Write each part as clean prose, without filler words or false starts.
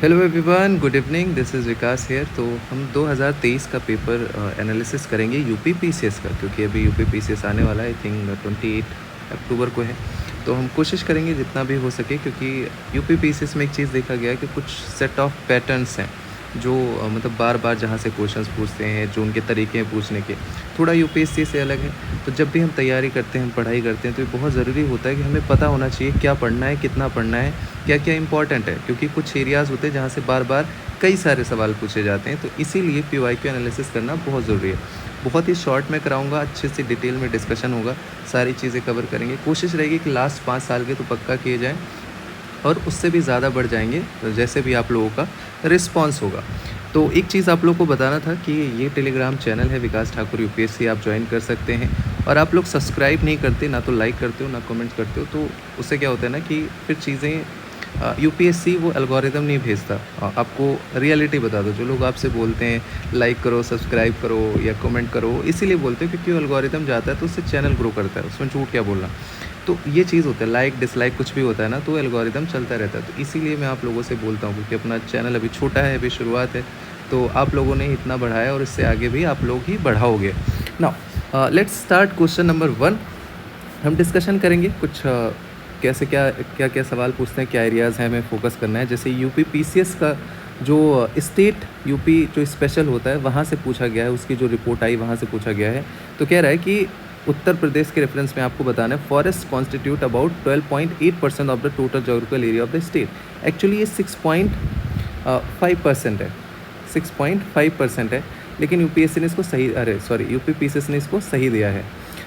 Hello everyone, good evening. This is Vikas here. तो हम 2023 का पेपर एनालिसिस करेंगे यूपी पीसीएस का, क्योंकि अभी यूपी पीसीएस आने वाला है। आई थिंक 28 अक्टूबर को है। तो हम कोशिश करेंगे जितना भी हो सके, क्योंकि यूपी पीसीएस में एक चीज़ देखा गया है कि कुछ सेट ऑफ पैटर्न्स हैं जो मतलब बार बार जहाँ से क्वेश्चंस पूछते हैं, जो उनके तरीके हैं पूछने के, थोड़ा यूपीएससी से अलग है। तो जब भी हम तैयारी करते हैं, हम पढ़ाई करते हैं, तो ये बहुत ज़रूरी होता है कि हमें पता होना चाहिए क्या पढ़ना है, कितना पढ़ना है, क्या क्या इंपॉर्टेंट है, क्योंकि कुछ एरियाज़ होते हैं जहाँ से बार बार कई सारे सवाल पूछे जाते हैं। तो इसीलिए पीवाईक्यू एनालिसिस करना बहुत ज़रूरी है। बहुत ही शॉर्ट में कराऊंगा, अच्छे से डिटेल में डिस्कशन होगा, सारी चीज़ें कवर करेंगे। कोशिश रहेगी कि लास्ट 5 साल के तो पक्का किए जाएँ और उससे भी ज़्यादा बढ़ जाएंगे, तो जैसे भी आप लोगों का रिस्पॉन्स होगा। तो एक चीज़ आप लोगों को बताना था कि ये टेलीग्राम चैनल है विकास ठाकुर यूपीएससी, आप ज्वाइन कर सकते हैं। और आप लोग सब्सक्राइब नहीं करते, ना तो लाइक करते हो, ना कमेंट करते हो, तो उससे क्या होता है ना कि फिर चीज़ें यूपीएससी वो एल्गोरिदम नहीं भेजता। आपको रियलिटी बता दो, जो लोग आपसे बोलते हैं लाइक करो, सब्सक्राइब करो या कमेंट करो, इसीलिए बोलते हैं क्योंकि वो एल्गोरिदम जाता है तो उससे चैनल ग्रो करता है, उसमें झूठ क्या बोलना। तो ये चीज़ होता है, लाइक डिसलाइक कुछ भी होता है ना, तो एल्गोरिदम चलता रहता है। तो इसीलिए मैं आप लोगों से बोलता हूँ, क्योंकि अपना चैनल अभी छोटा है, अभी शुरुआत है, तो आप लोगों ने इतना बढ़ाया और इससे आगे भी आप लोग ही बढ़ाओगे। Now let's start question number 1। हम डिस्कशन करेंगे कुछ कैसे क्या क्या क्या सवाल पूछते हैं, क्या एरियाज़ हैं हमें फोकस करना है। जैसे यूपी पीसीएस का जो स्टेट यूपी जो स्पेशल होता है वहाँ से पूछा गया है, उसकी जो रिपोर्ट आई वहाँ से पूछा गया है। तो कह रहा है कि उत्तर प्रदेश के रेफरेंस में आपको बताना है, forest constitute about 12.8% of the total geographical area of the state. Actually ये 6.5% है, 6.5% है, लेकिन यूपीएससी ने इसको सही, यूपी पीसीएस ने इसको सही दिया है।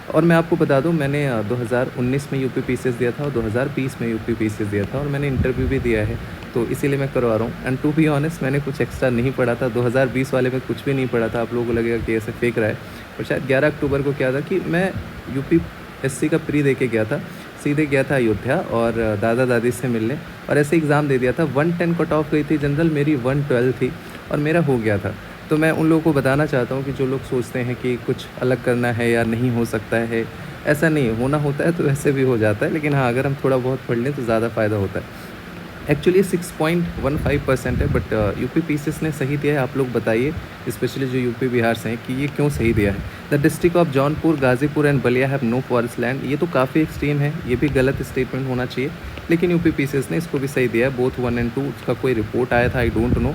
और मैं आपको बता दूं, मैंने 2019 में यूपी पीसीएस दिया था और 2020 में यूपी पीसीएस दिया था, और मैंने इंटरव्यू भी दिया है, तो इसीलिए मैं करवा रहा हूँ। एंड टू बी ऑनेस्ट, मैंने कुछ एक्स्ट्रा नहीं पढ़ा था 2020 वाले में, कुछ भी नहीं पढ़ा था। आप लोगों को लगेगा कि ऐसे फेंक रहा है, और शायद 11 अक्टूबर को क्या था कि मैं यूपी एससी का प्री दे के गया था, सीधे गया था अयोध्या और दादा दादी से मिलने, और ऐसे एग्ज़ाम दे दिया था। 110 कट ऑफ गई थी जनरल, मेरी 112 थी और मेरा हो गया था। तो मैं उन लोगों को बताना चाहता हूँ कि जो लोग सोचते हैं कि कुछ अलग करना है या नहीं हो सकता है, ऐसा नहीं होना होता है, तो वैसे भी हो जाता है। लेकिन हाँ, अगर हम थोड़ा बहुत पढ़ लें तो ज़्यादा फ़ायदा होता है। एक्चुअली 6.15% है, बट यूपी पीसीएस ने सही दिया है। आप लोग बताइए, स्पेशली जो यूपी बिहार से हैं, कि ये क्यों सही दिया है। The district of Jaunpur, Ghazipur and Ballia have no forest land. ये तो काफ़ी एक्सट्रीम है, ये भी गलत स्टेटमेंट होना चाहिए, लेकिन यूपी पीसीएस ने इसको भी सही दिया है। बोथ 1 और 2, उसका कोई रिपोर्ट आया था, आई डोंट नो,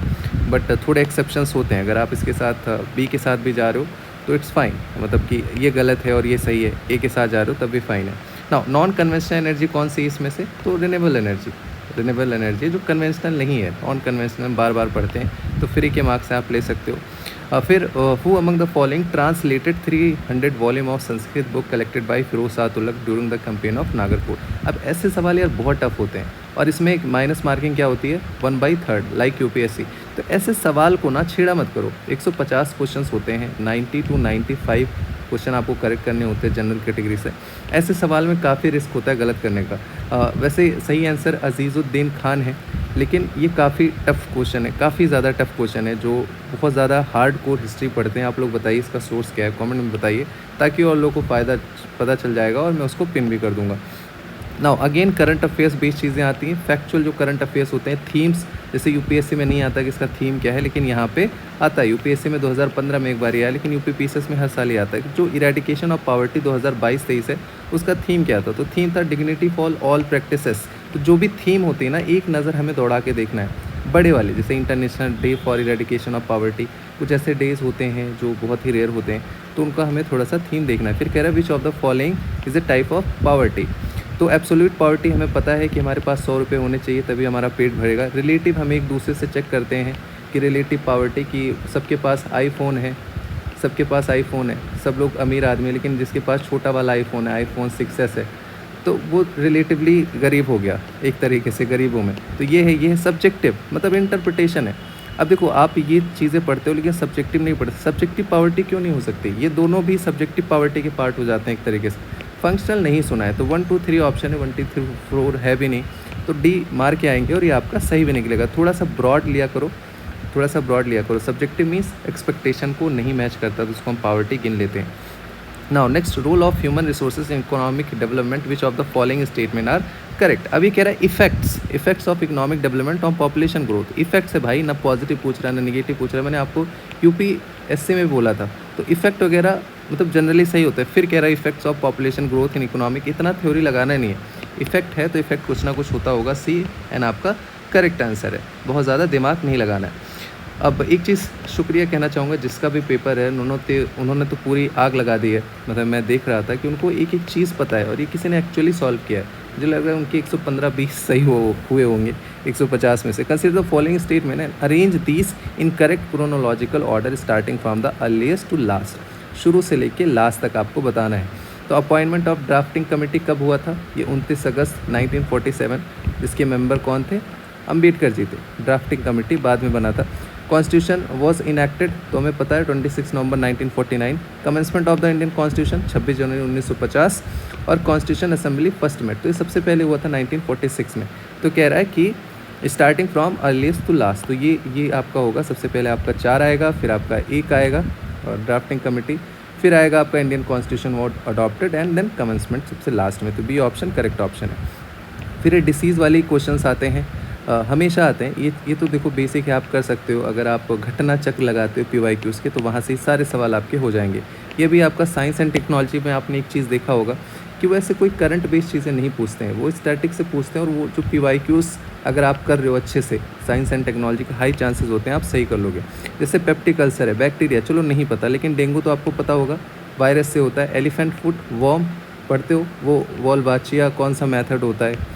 बट थोड़े एक्सेप्शंस होते हैं। अगर आप इसके साथ बी के साथ भी जा रहे हो तो इट्स फाइन, मतलब कि ये गलत है और ये सही है, ए के साथ जा रहे हो तब भी फाइन है। ना नॉन कन्वेंशनल एनर्जी कौन सी इसमें से, तो रिन्यूएबल एनर्जी। रिन्यूएबल एनर्जी जो कन्वेंशनल नहीं है, नॉन कन्वेंशनल बार बार पढ़ते हैं, तो फ्री के मार्क्स से आप ले सकते हो। फिर who among the following translated 300 volume of Sanskrit book collected by Firoz Shah Tughlaq during the campaign of Nagarkot. अब ऐसे सवाल यार बहुत टफ होते हैं, और इसमें एक माइनस मार्किंग क्या होती है, 1/3 लाइक यूपीएससी। तो ऐसे सवाल को ना छेड़ा मत करो। 150 क्वेश्चन होते हैं, 90 to 95 क्वेश्चन आपको करेक्ट करने होते हैं जनरल कैटेगरी से। ऐसे सवाल में काफ़ी रिस्क होता है गलत करने का। वैसे सही आंसर अजीज़ुद्दीन खान है, लेकिन ये काफ़ी टफ क्वेश्चन है, काफ़ी ज़्यादा टफ क्वेश्चन है, जो बहुत ज़्यादा हार्ड कोर हिस्ट्री पढ़ते हैं। आप लोग बताइए इसका सोर्स क्या है, कमेंट में बताइए, ताकि और लोगों को फ़ायदा पता चल जाएगा, और मैं उसको पिन भी कर दूँगा। Now again current affairs based चीज़ें आती हैं, फैक्चुअल जो करंट अफेयर्स होते हैं, थीम्स। जैसे यूपीएससी में नहीं आता कि इसका थीम क्या है, लेकिन यहाँ पे आता है। यूपीएससी में 2015 में एक बार आया, लेकिन यूपी पीसीएस में हर साल ही आता है। जो इरेडिकेशन ऑफ पावर्टी 2022-23 है, उसका थीम क्या था, तो थीम था डिग्निटी फॉर ऑल प्रैक्टिसेस। तो जो भी थीम होती है ना, एक नज़र हमें दौड़ा के देखना है। बड़े वाले जैसे international day for eradication of poverty, कुछ ऐसे डेज होते हैं जो बहुत ही रेयर होते हैं, तो उनका हमें थोड़ा सा थीम देखना है। फिर कह रहा है which of the following is a type of poverty. तो एब्सोल्यूट पावर्टी हमें पता है कि हमारे पास 100 रुपये होने चाहिए तभी हमारा पेट भरेगा। रिलेटिव हम एक दूसरे से चेक करते हैं कि रिलेटिव पावर्टी की, सबके पास आईफोन है, सबके पास आईफोन है, सब लोग अमीर आदमी है, लेकिन जिसके पास छोटा वाला आईफोन है, आईफोन 6s है, तो वो रिलेटिवली गरीब हो गया, एक तरीके से गरीबों में। तो ये है सब्जेक्टिव, मतलब इंटरप्रिटेशन है। अब देखो, आप ये चीज़ें पढ़ते हो लेकिन सब्जेक्टिव नहीं पढ़ते। सब्जेक्टिव पावर्टी क्यों नहीं हो सकती, ये दोनों भी सब्जेक्टिव पावर्टी के पार्ट हो जाते हैं एक तरीके से। फंक्शनल नहीं सुना है तो 1 2 3 ऑप्शन है, 1 2 3 4 है भी नहीं, तो डी मार के आएंगे और ये आपका सही भी निकलेगा। थोड़ा सा ब्रॉड लिया करो, सब्जेक्टिव मीन्स एक्सपेक्टेशन को नहीं मैच करता, तो उसको हम पावर्टी गिन लेते हैं। Now next, role of human resources in economic development, which of the following statement are correct. अभी कह रहा है effects of economic development on population growth. Effects है भाई, ना पॉजिटिव पूछ रहा है ना निगेटिव पूछ रहा है। मैंने आपको यूपीएससी में बोला था, तो इफेक्ट वगैरह मतलब जनरली सही होता है। फिर कह रहा है effects of population growth in economic, इतना थ्योरी लगाना नहीं है। इफेक्ट है तो इफेक्ट कुछ ना कुछ होता होगा, सी एंड आपका करेक्ट आंसर है, बहुत ज़्यादा दिमाग नहीं लगाना है। अब एक चीज़ शुक्रिया कहना चाहूँगा, जिसका भी पेपर है उन्होंने तो पूरी आग लगा दी है। मतलब मैं देख रहा था कि उनको एक एक चीज़ पता है और ये किसी ने एक्चुअली सॉल्व किया है। मुझे लग रहा है उनके 115-20 सही हुए होंगे 150 में से। Consider the following statement, arrange these in correct chronological order starting from the earliest to last. शुरू से लेके लास्ट तक आपको बताना है। तो अपॉइंटमेंट ऑफ ड्राफ्टिंग कमेटी कब हुआ था? ये 29 अगस्त 1947। जिसके मेंबर कौन थे? अम्बेडकर जी थे। ड्राफ्टिंग कमेटी बाद में बना था। कॉन्स्टिट्यूशन वॉज इनैक्टेड तो हमें पता है 26 नवंबर 1949। Commencement of the Indian constitution 26 जनवरी 1950 और कॉन्स्टिट्यूशन असेंबली फर्स्ट में, तो ये सबसे पहले हुआ था 1946 में। तो कह रहा है कि starting from earliest to last, तो ये आपका होगा। सबसे पहले आपका 4 आएगा, फिर आपका 1 आएगा और ड्राफ्टिंग कमेटी, फिर आएगा आपका Indian constitution was adopted and then commencement सबसे लास्ट में। तो बी ऑप्शन करेक्ट ऑप्शन है। फिर ये डिसीज़ वाले क्वेश्चंस आते हैं, हमेशा आते हैं। ये तो देखो बेसिक है, आप कर सकते हो। अगर आप घटना चक्र लगाते हो PYQs के, तो वहाँ से सारे सवाल आपके हो जाएंगे। ये भी आपका साइंस एंड टेक्नोलॉजी में आपने एक चीज़ देखा होगा कि वो ऐसे कोई करंट बेस्ड चीज़ें नहीं पूछते हैं, वो स्टैटिक से पूछते हैं। और वो जो PYQs अगर आप कर रहे हो अच्छे से, साइंस एंड टेक्नोलॉजी के हाई चांसेस होते हैं आप सही कर लोगे। जैसे पेप्टिक अल्सर है, बैक्टीरिया चलो नहीं पता, लेकिन डेंगू तो आपको पता होगा वायरस से होता है। एलिफेंट फुट वॉर्म पढ़ते हो, वो वॉलबाचिया कौन सा मेथड होता है।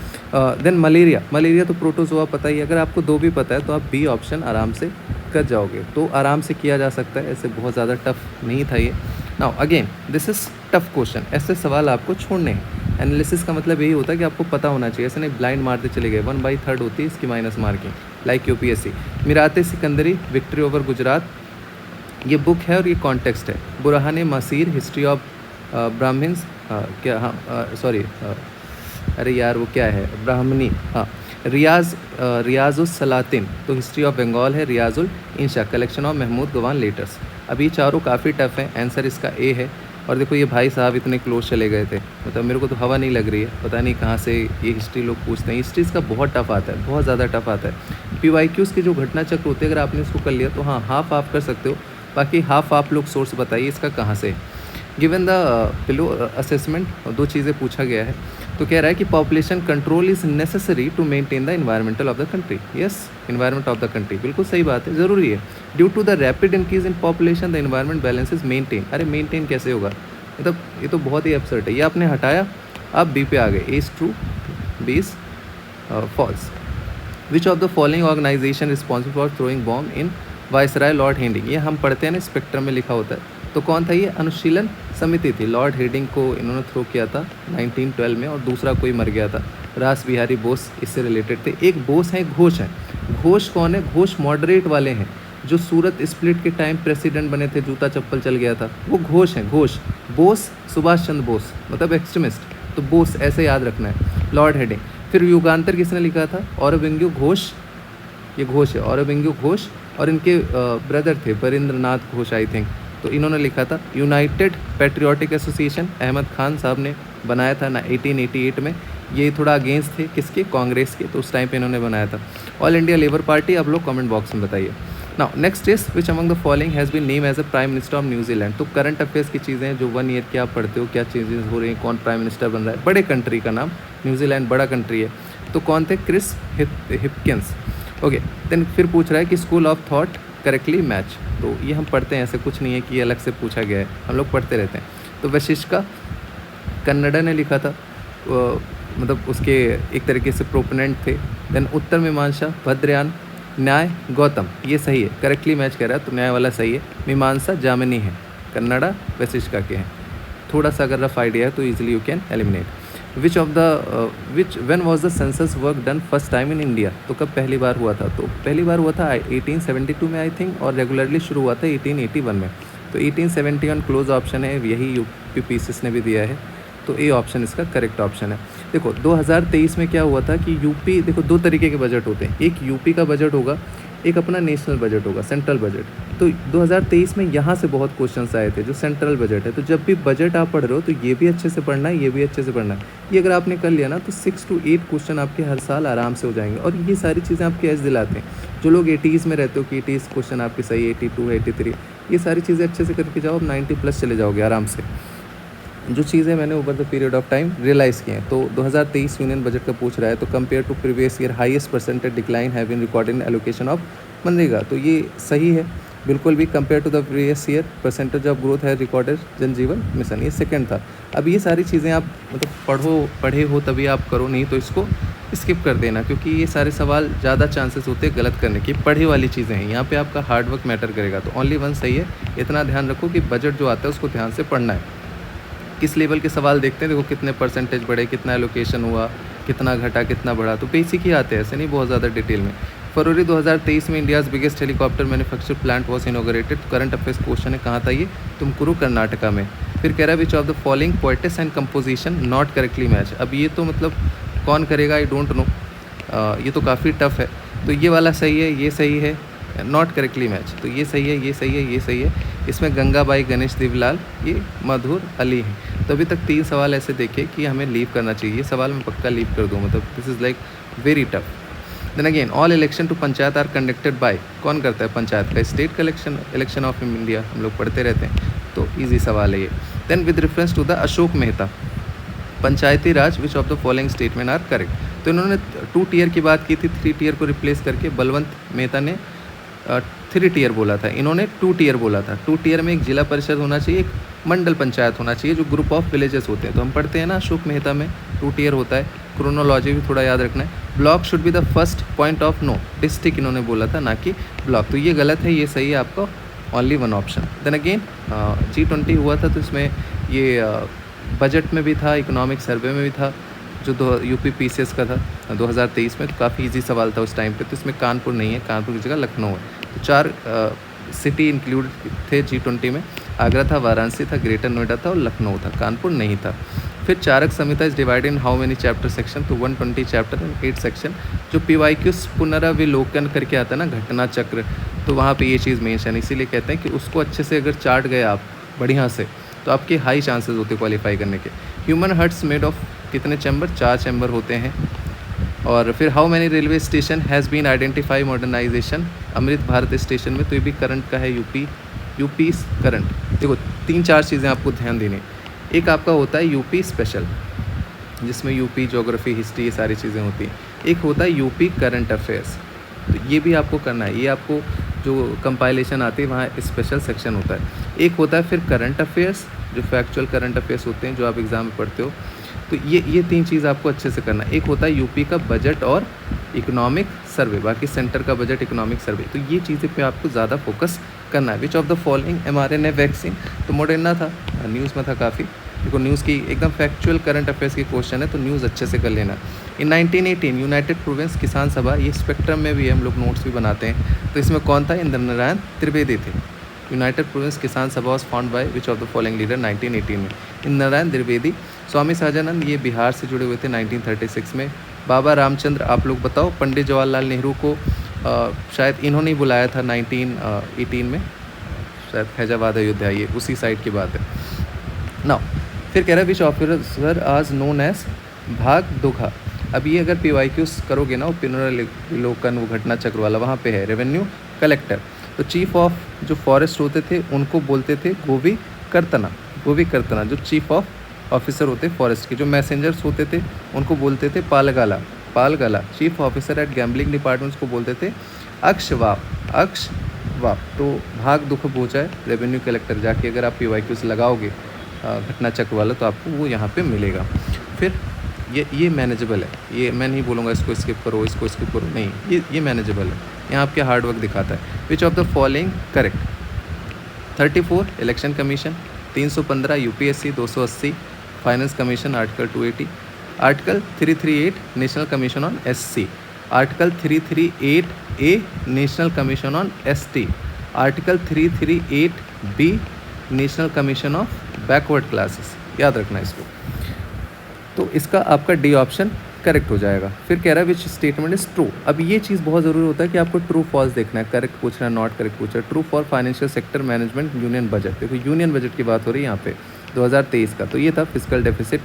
देन मलेरिया तो प्रोटोजोआ पता ही। अगर आपको 2 भी पता है तो आप बी ऑप्शन आराम से कर जाओगे, तो आराम से किया जा सकता है। ऐसे बहुत ज़्यादा टफ नहीं था ये। Now again this is tough question, ऐसे सवाल आपको छोड़ने हैं। एनालिसिस का मतलब यही होता है कि आपको पता होना चाहिए, ऐसे नहीं ब्लाइंड मारते चले गए। 1/3 होती है इसकी minus marking, like UPSC। मिराते सिकंदरी victory over Gujarat, ये बुक है और ये कॉन्टेक्स्ट है। बुरहान मसीर हिस्ट्री ऑफ ब्राह्मण्स, क्या हाँ सॉरी अरे यार वो क्या है, ब्राह्मणी, हाँ रियाजुस सलातिन, तो हिस्ट्री ऑफ बंगाल है। Riyazul Insha collection of Mahmud Gawan letters. अभी चारों काफ़ी टफ हैं, आंसर इसका ए है। और देखो ये भाई साहब इतने क्लोज चले गए थे, मतलब मेरे को तो हवा नहीं लग रही है, पता नहीं कहाँ से ये हिस्ट्री लोग पूछते हैं। हिस्ट्री इसका बहुत टफ आता है, बहुत ज़्यादा टफ आता है। PYQs के जो घटना चक्र होते हैं, अगर आपने इसको कर लिया तो हाँ हाफ आप कर सकते हो, बाकी हाफ आप लोग सोर्स बताइए इसका कहाँ से। गिवन द पिलो असेसमेंट 2 चीज़ें पूछा गया है। तो कह रहा है कि population control is necessary to maintain the environmental of the country. Yes, environment of the country बिल्कुल सही बात है, ज़रूरी है। Due to the rapid increase in population the environment balance is maintain. अरे मेंटेन कैसे होगा, मतलब ये तो बहुत ही अपसर्ट है। ये आपने हटाया, आप बी पे आ गए। A is true, B is false. Which of the following organisation responsible for throwing bomb in viceroy lord Hardinge. ये हम पढ़ते हैं ना, स्पेक्ट्रम में लिखा होता है। तो कौन था ये? अनुशीलन समिति थी। लॉर्ड हेडिंग को इन्होंने थ्रो किया था 1912 में, और दूसरा कोई मर गया था, रास बिहारी बोस इससे रिलेटेड थे। एक बोस है, एक घोष है। घोष कौन है? घोष मॉडरेट वाले हैं, जो सूरत स्प्लिट के टाइम प्रेसिडेंट बने थे, जूता चप्पल चल गया था, वो घोष हैं। घोष, बोस सुभाष चंद्र बोस, मतलब एक्सट्रीमिस्ट, तो बोस ऐसे याद रखना है। Lord heading. फिर युगांतर किसने लिखा था? औरबिंदु घोष, ये घोष है, औरबिंदु घोष, और इनके ब्रदर थे बरिंद्रनाथ घोष आई थिंक, तो इन्होंने लिखा था। United Patriotic Association Ahmad Khan साहब ने बनाया था ना 1888 में। ये थोड़ा अगेंस्ट थे किसके? कांग्रेस के, तो उस टाइम पे इन्होंने बनाया था। ऑल इंडिया लेबर पार्टी, आप लोग कमेंट बॉक्स में बताइए। Now next is which among the following has been name as a prime minister of New Zealand. तो करंट अफेयर्स की चीज़ें हैं जो 1 ईयर के आप पढ़ते हो, क्या चेंजेस हो रही हैं, कौन प्राइम मिनिस्टर बन रहा है। बड़े कंट्री का नाम, न्यूजीलैंड बड़ा कंट्री है, तो कौन थे? Chris Hipkins. ओके, देन फिर पूछ रहा है कि school of thought correctly match. तो ये हम पढ़ते हैं, ऐसे कुछ नहीं है कि ये अलग से पूछा गया है, हम लोग पढ़ते रहते हैं। तो वशिष्ठा कन्नड़ा ने लिखा था, मतलब उसके एक तरीके से प्रोपोनेंट थे। देन उत्तर मीमांसा भद्रयान, न्याय गौतम, ये सही है, करेक्टली मैच कर रहा है, तो न्याय वाला सही है। मीमांसा जामिनी है, कन्नड़ा वशिष्ठा के हैं। थोड़ा सा अगर रफ आइडिया है तो easily you can eliminate. When was the census work done first time in India. तो कब पहली बार हुआ था? तो पहली बार हुआ था 1872 में आई थिंक, और रेगुलरली शुरू हुआ था 1881 में। तो 1871 क्लोज ऑप्शन है, यही UPPCS ने भी दिया है, तो ए ऑप्शन इसका करेक्ट ऑप्शन है। देखो 2023 में क्या हुआ था कि यूपी, देखो 2 तरीके के बजट होते हैं। एक यूपी का बजट होगा, एक अपना नेशनल बजट होगा, सेंट्रल बजट। तो 2023 में यहाँ से बहुत क्वेश्चंस आए थे, जो सेंट्रल बजट है। तो जब भी बजट आप पढ़ रहे हो तो ये भी अच्छे से पढ़ना है, ये भी अच्छे से पढ़ना है। ये अगर आपने कर लिया ना तो 6 to 8 क्वेश्चन आपके हर साल आराम से हो जाएंगे, और ये सारी चीज़ें आपके एज दिलाते हैं। जो लोग 80s में रहते हो कि 80s क्वेश्चन आपके सही, 82, 83, ये सारी चीज़ें अच्छे से करके जाओ, अब 90+ चले जाओगे आराम से। जो चीज़ें मैंने over the period of time realise की हैं। तो 2023 यूनियन बजट का पूछ रहा है, तो compare to previous year highest percentage decline have been recorded in allocation of मनरेगा। तो ये सही है बिल्कुल भी। Compare to the previous year percentage of growth है रिकॉर्डेड जन जीवन मिशन, ये सेकंड था। अब ये सारी चीज़ें आप मतलब पढ़े हो तभी आप करो, नहीं तो इसको स्किप कर देना, क्योंकि ये सारे सवाल ज़्यादा चांसेस होते हैं गलत करने की। पढ़े वाली चीज़ें हैं, यहाँ पे आपका हार्ड वर्क मैटर करेगा। तो ओनली वन सही है। इतना ध्यान रखो कि बजट जो आता है उसको ध्यान से पढ़ना है। किस लेवल के सवाल देखते हैं, देखो कितने परसेंटेज बढ़े, कितना एलोकेशन हुआ, कितना घटा, कितना बढ़ा, तो बेसिक ही आते हैं, ऐसे नहीं बहुत ज़्यादा डिटेल में। फरवरी 2023 में India's biggest helicopter manufacture plant was inaugurated. Current affairs question है, कहाँ था ये? तुमकुरू, कर्नाटका में। फिर कह रहा है which of the following poet's and composition not correctly match. अब ये तो मतलब कौन करेगा, आई डोंट नो, ये तो काफ़ी टफ है। तो ये वाला सही है, ये सही है, नॉट करेक्टली मैच, तो ये सही है, ये सही है, ये सही है। इसमें गंगाबाई, गणेश देवलाल, ये मधुर अली हैं। तो अभी तक 3 सवाल ऐसे देखे कि हमें लीव करना चाहिए। ये सवाल मैं पक्का लीव कर दूँ, मतलब this is like very tough. Then again all election to panchayat are conducted by, कौन करता है पंचायत का? स्टेट का इलेक्शन ऑफ इंडिया, हम लोग पढ़ते रहते हैं, तो ईजी सवाल है ये। Then with reference to the Ashok Mehta Panchayati Raj which of the following statement are correct. तो इन्होंने 2 टियर की बात की थी, 3 टियर को रिप्लेस करके बलवंत मेहता ने 3 टियर बोला था, इन्होंने 2 टियर बोला था। 2 टियर में एक जिला परिषद होना चाहिए, एक मंडल पंचायत होना चाहिए, जो ग्रुप ऑफ विलेजेस होते हैं। तो हम पढ़ते हैं ना अशोक मेहता में 2 टियर होता है। क्रोनोलॉजी भी थोड़ा याद रखना है। Block should be the first point of no, district इन्होंने बोला था, ना कि ब्लॉक। तो ये गलत है, ये सही है आपका only one option. Then again G20 हुआ था, तो इसमें ये बजट में भी था, इकोनॉमिक सर्वे में भी था, जो यूपी PCS का था 2023 में। तो काफ़ी इजी सवाल था उस टाइम पे। तो इसमें कानपुर नहीं है, कानपुर की जगह लखनऊ है। तो 4 सिटी इंक्लूड थे G20 में। आगरा था, वाराणसी था, ग्रेटर नोएडा था और लखनऊ था, कानपुर नहीं था। फिर Charaka Samhita is divided in how many chapter section, तो 120 चैप्टर एंड 8 सेक्शन। जो PYQs पुनराविलोकन करके आता है ना, घटना चक्र, तो वहाँ पे ये चीज़ मेंशन है। इसीलिए कहते हैं कि उसको अच्छे से अगर चार्ट गए आप बढ़िया से, तो आपके हाई चांसेस होते क्वालिफाई करने के। ह्यूमन हार्ट्स मेड ऑफ कितने चैम्बर? 4 चैम्बर होते हैं। और फिर how many railway station has been identify modernisation, Amrit Bharat station में। तो ये भी करंट का है, यूपी करंट। देखो 3-4 चीज़ें आपको ध्यान देनी। एक आपका होता है यूपी स्पेशल, जिसमें यूपी ज्योग्राफी, हिस्ट्री, ये सारी चीज़ें होती हैं। एक होता है यूपी करंट अफेयर्स, तो ये भी आपको करना है। ये आपको जो कंपाइलेशन आती है वहाँ स्पेशल सेक्शन होता है। एक होता है फिर करंट अफेयर्स, जो फैक्चुअल करंट अफेयर्स होते हैं, जो आप एग्ज़ाम में पढ़ते हो। तो ये 3 चीज़ आपको अच्छे से करना है। एक होता है यूपी का बजट और इकोनॉमिक सर्वे, बाकी सेंटर का बजट, इकोनॉमिक सर्वे। तो ये चीज़ें पे आपको ज़्यादा फोकस करना है। Which of the following mRNA vaccine, तो मॉडर्ना था, न्यूज़ में था काफ़ी। देखो न्यूज़ की एकदम फैक्चुअल करंट अफेयर्स की क्वेश्चन है, तो न्यूज़ अच्छे से कर लेना। इन 1918 यूनाइटेड प्रोविंस किसान सभा, ये स्पेक्ट्रम में भी है, हम लोग नोट्स भी बनाते हैं। तो इसमें कौन था? इंद्र नारायण त्रिवेदी थे। यूनाइटेड प्रोविंस किसान सभा was found by which of the following leader 1918 में? इंद्र नारायण त्रिवेदी। स्वामी सहजानंद, ये बिहार से जुड़े हुए थे 1936 में। बाबा रामचंद्र, आप लोग बताओ, पंडित जवाहरलाल नेहरू को शायद इन्होंने ही बुलाया था 1918 में, शायद फैजाबाद अयोध्या, ये उसी साइड की बात है ना। फिर कह रहा है विच ऑफिसर आज नोन एज भाग दुखा। अब ये अगर PYQs करोगे ना, वो पुनराविलोकन, वो घटना चक्र वाला, वहाँ पे है रेवेन्यू कलेक्टर। तो चीफ ऑफ जो फॉरेस्ट होते थे उनको बोलते थे गोवी कर्तना, जो चीफ ऑफ ऑफिसर होते फॉरेस्ट के। जो मैसेंजर्स होते थे उनको बोलते थे पालगाला। Chief officer at gambling departments को बोलते थे अक्षवाप। तो भाग दुख बोझा है रेवेन्यू कलेक्टर। जाके अगर आप PYQs लगाओगे घटना चक्र वाला, तो आपको वो यहाँ पे मिलेगा। फिर ये मैनेजेबल है, ये मैं नहीं बोलूँगा इसको स्किप करो, इसको स्किप करो, नहीं, ये मैनेजेबल है। यहाँ आपके हार्ड वर्क दिखाता है। Which of the following correct? 34 election commission, 315 UPSC, 280 finance commission, article 280, article 338 national commission on SC, article 338A national commission on ST, article 338B national commission of backward classes. याद रखना इसको। तो इसका आपका D option correct हो जाएगा। फिर कह रहा है विच स्टेटमेंट इज ट्रू। अब ये चीज़ बहुत ज़रूरी होता है कि आपको ट्रू फॉल्स देखना है, करेक्ट पूछना है, नॉट करेक्ट पूछना है। True for financial sector management union budget, देखो यूनियन बजट की बात हो रही है यहाँ पे 2023 का, तो ये था physical deficit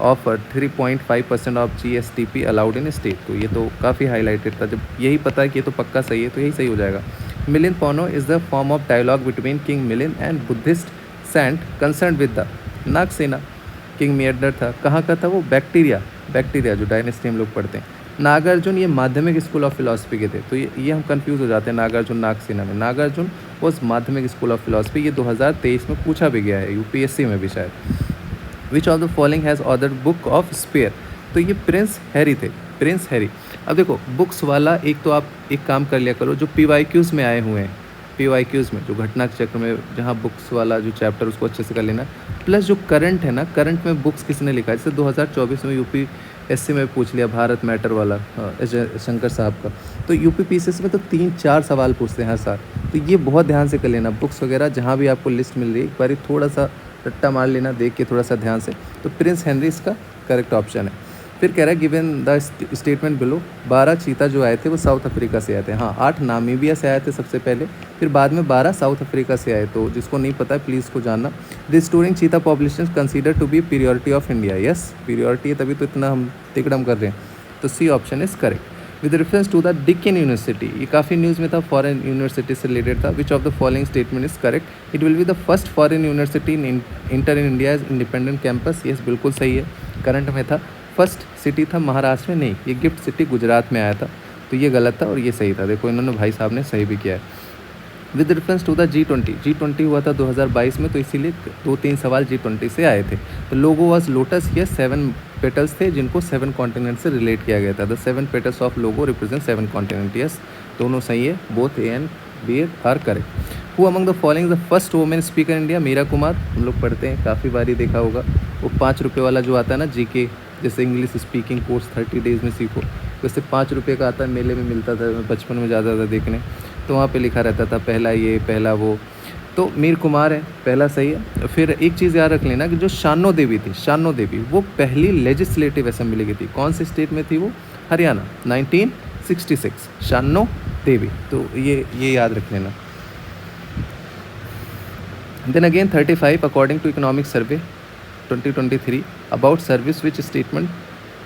of 3.5% of GSTP allowed in state, तो ये तो काफ़ी हाईलाइटेड था। जब यही पता है कि ये तो पक्का सही है तो यही सही हो जाएगा। Milind Panho is the form of dialogue between king Milind and Buddhist saint concern with the Nagasena. King Menander था, कहाँ का था वो, बैक्टीरिया जो डायनेस्टी हम लोग पढ़ते हैं। नागार्जुन ये माध्यमिक स्कूल ऑफ फिलॉसफी के थे, तो ये हम कंफ्यूज हो जाते हैं नागार्जुन नागसेना में। नागार्जुन वॉज माध्यमिक स्कूल ऑफ फिलॉसफी, ये 2023 में पूछा भी गया है, UPSC में भी शायद। Which of the following has order book of spare, तो ये प्रिंस हैरी थे, प्रिंस हैरी। अब देखो बुक्स वाला एक तो आप एक काम कर लिया करो, जो PYQs में आए हुए हैं, PYQs में जो घटना चक्र में जहाँ बुक्स वाला जो चैप्टर उसको अच्छे से कर लेना, प्लस जो करंट है ना, करंट में बुक्स किसने लिखा है, जैसे 2024 में UPSC में पूछ लिया भारत मैटर वाला शंकर साहब का, तो UPPSC में तो 3-4 सवाल पूछते हैं हर साल, तो ये बहुत ध्यान से कर लेना। बुक्स वगैरह जहाँ भी आपको लिस्ट मिल रही है एक बार थोड़ा सा रट्टा मार लेना, देख के थोड़ा सा ध्यान से, तो प्रिंस हेनरी इसका करेक्ट ऑप्शन है। फिर कह रहा है गिवन द स्टेटमेंट बिलो, 12 चीता जो आए थे वो साउथ अफ्रीका से आए थे, हाँ 8 नामीबिया से आए थे सबसे पहले, फिर बाद में 12 साउथ अफ्रीका से आए, तो जिसको नहीं पता है प्लीज़ को जानना। Restoring cheetah population consider to be priority of India, yes priority है तभी तो इतना हम तिकड़म कर रहे हैं, तो C option is correct. With reference to the Deccan university, ये काफ़ी न्यूज़ में था, फॉरेन यूनिवर्सिटी से रिलेटेड था। Which of the following statement is correct, it will be the first foreign university in inter in India as independent campus, yes बिल्कुल सही है, current में था। फर्स्ट सिटी था महाराष्ट्र में नहीं, ये गिफ्ट सिटी गुजरात में आया था, तो ये गलत था और ये सही था, देखो इन्होंने भाई साहब ने सही भी किया है। With reference to the G20 हुआ था 2022 में, तो इसीलिए 2-3 सवाल G20 से आए थे। तो लोगो वॉज लोटस, ये 7 पेटल्स थे जिनको 7 कॉन्टिनेंट से रिलेट किया गया था। The 7 petals of logo represent 7 continent, yes दोनों सही है, both A and B are correct. Who among the following the first women speaker India, Meera Kumar, हम लोग पढ़ते हैं काफ़ी बारी देखा होगा, वो 5 रुपये वाला जो आता है ना GK, जैसे इंग्लिश स्पीकिंग कोर्स 30 डेज़ में सीखो, वैसे 5 रुपये का आता है, मेले में मिलता था, मैं बचपन में जाता था देखने, तो वहाँ पे लिखा रहता था पहला ये पहला वो, तो मीर कुमार है, पहला सही है। फिर एक चीज़ याद रख लेना कि जो शानो देवी थी, शानो देवी वो पहली लेजिस्लेटिव असेंबली की थी, कौन से स्टेट में थी वो, हरियाणा, 1966 शानो देवी, तो ये याद रख लेना। Then again 35 according to economic survey 2023 about service which statement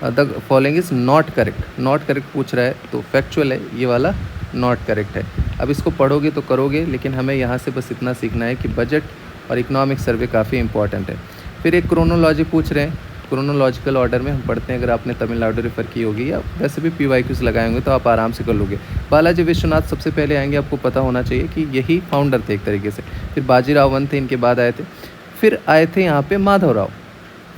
the following is not correct, not correct पूछ रहा है, तो फैक्चुअल है ये वाला, नॉट करेक्ट है। अब इसको पढ़ोगे तो करोगे, लेकिन हमें यहाँ से बस इतना सीखना है कि बजट और इकोनॉमिक सर्वे काफ़ी इंपॉर्टेंट है। फिर एक क्रोनोलॉजी पूछ रहे हैं, क्रोनोलॉजिकल ऑर्डर में हम पढ़ते हैं, अगर आपने तमिलनाडु रेफर की होगी या वैसे भी PYQs लगाए होंगे तो आप आराम से कर लोगे। बालाजी विश्वनाथ सबसे पहले आएंगे, आपको पता होना चाहिए कि यही फाउंडर थे एक तरीके से। फिर बाजीराव वन थे, इनके बाद आए थे। फिर आए थे यहाँ पे माधवराव,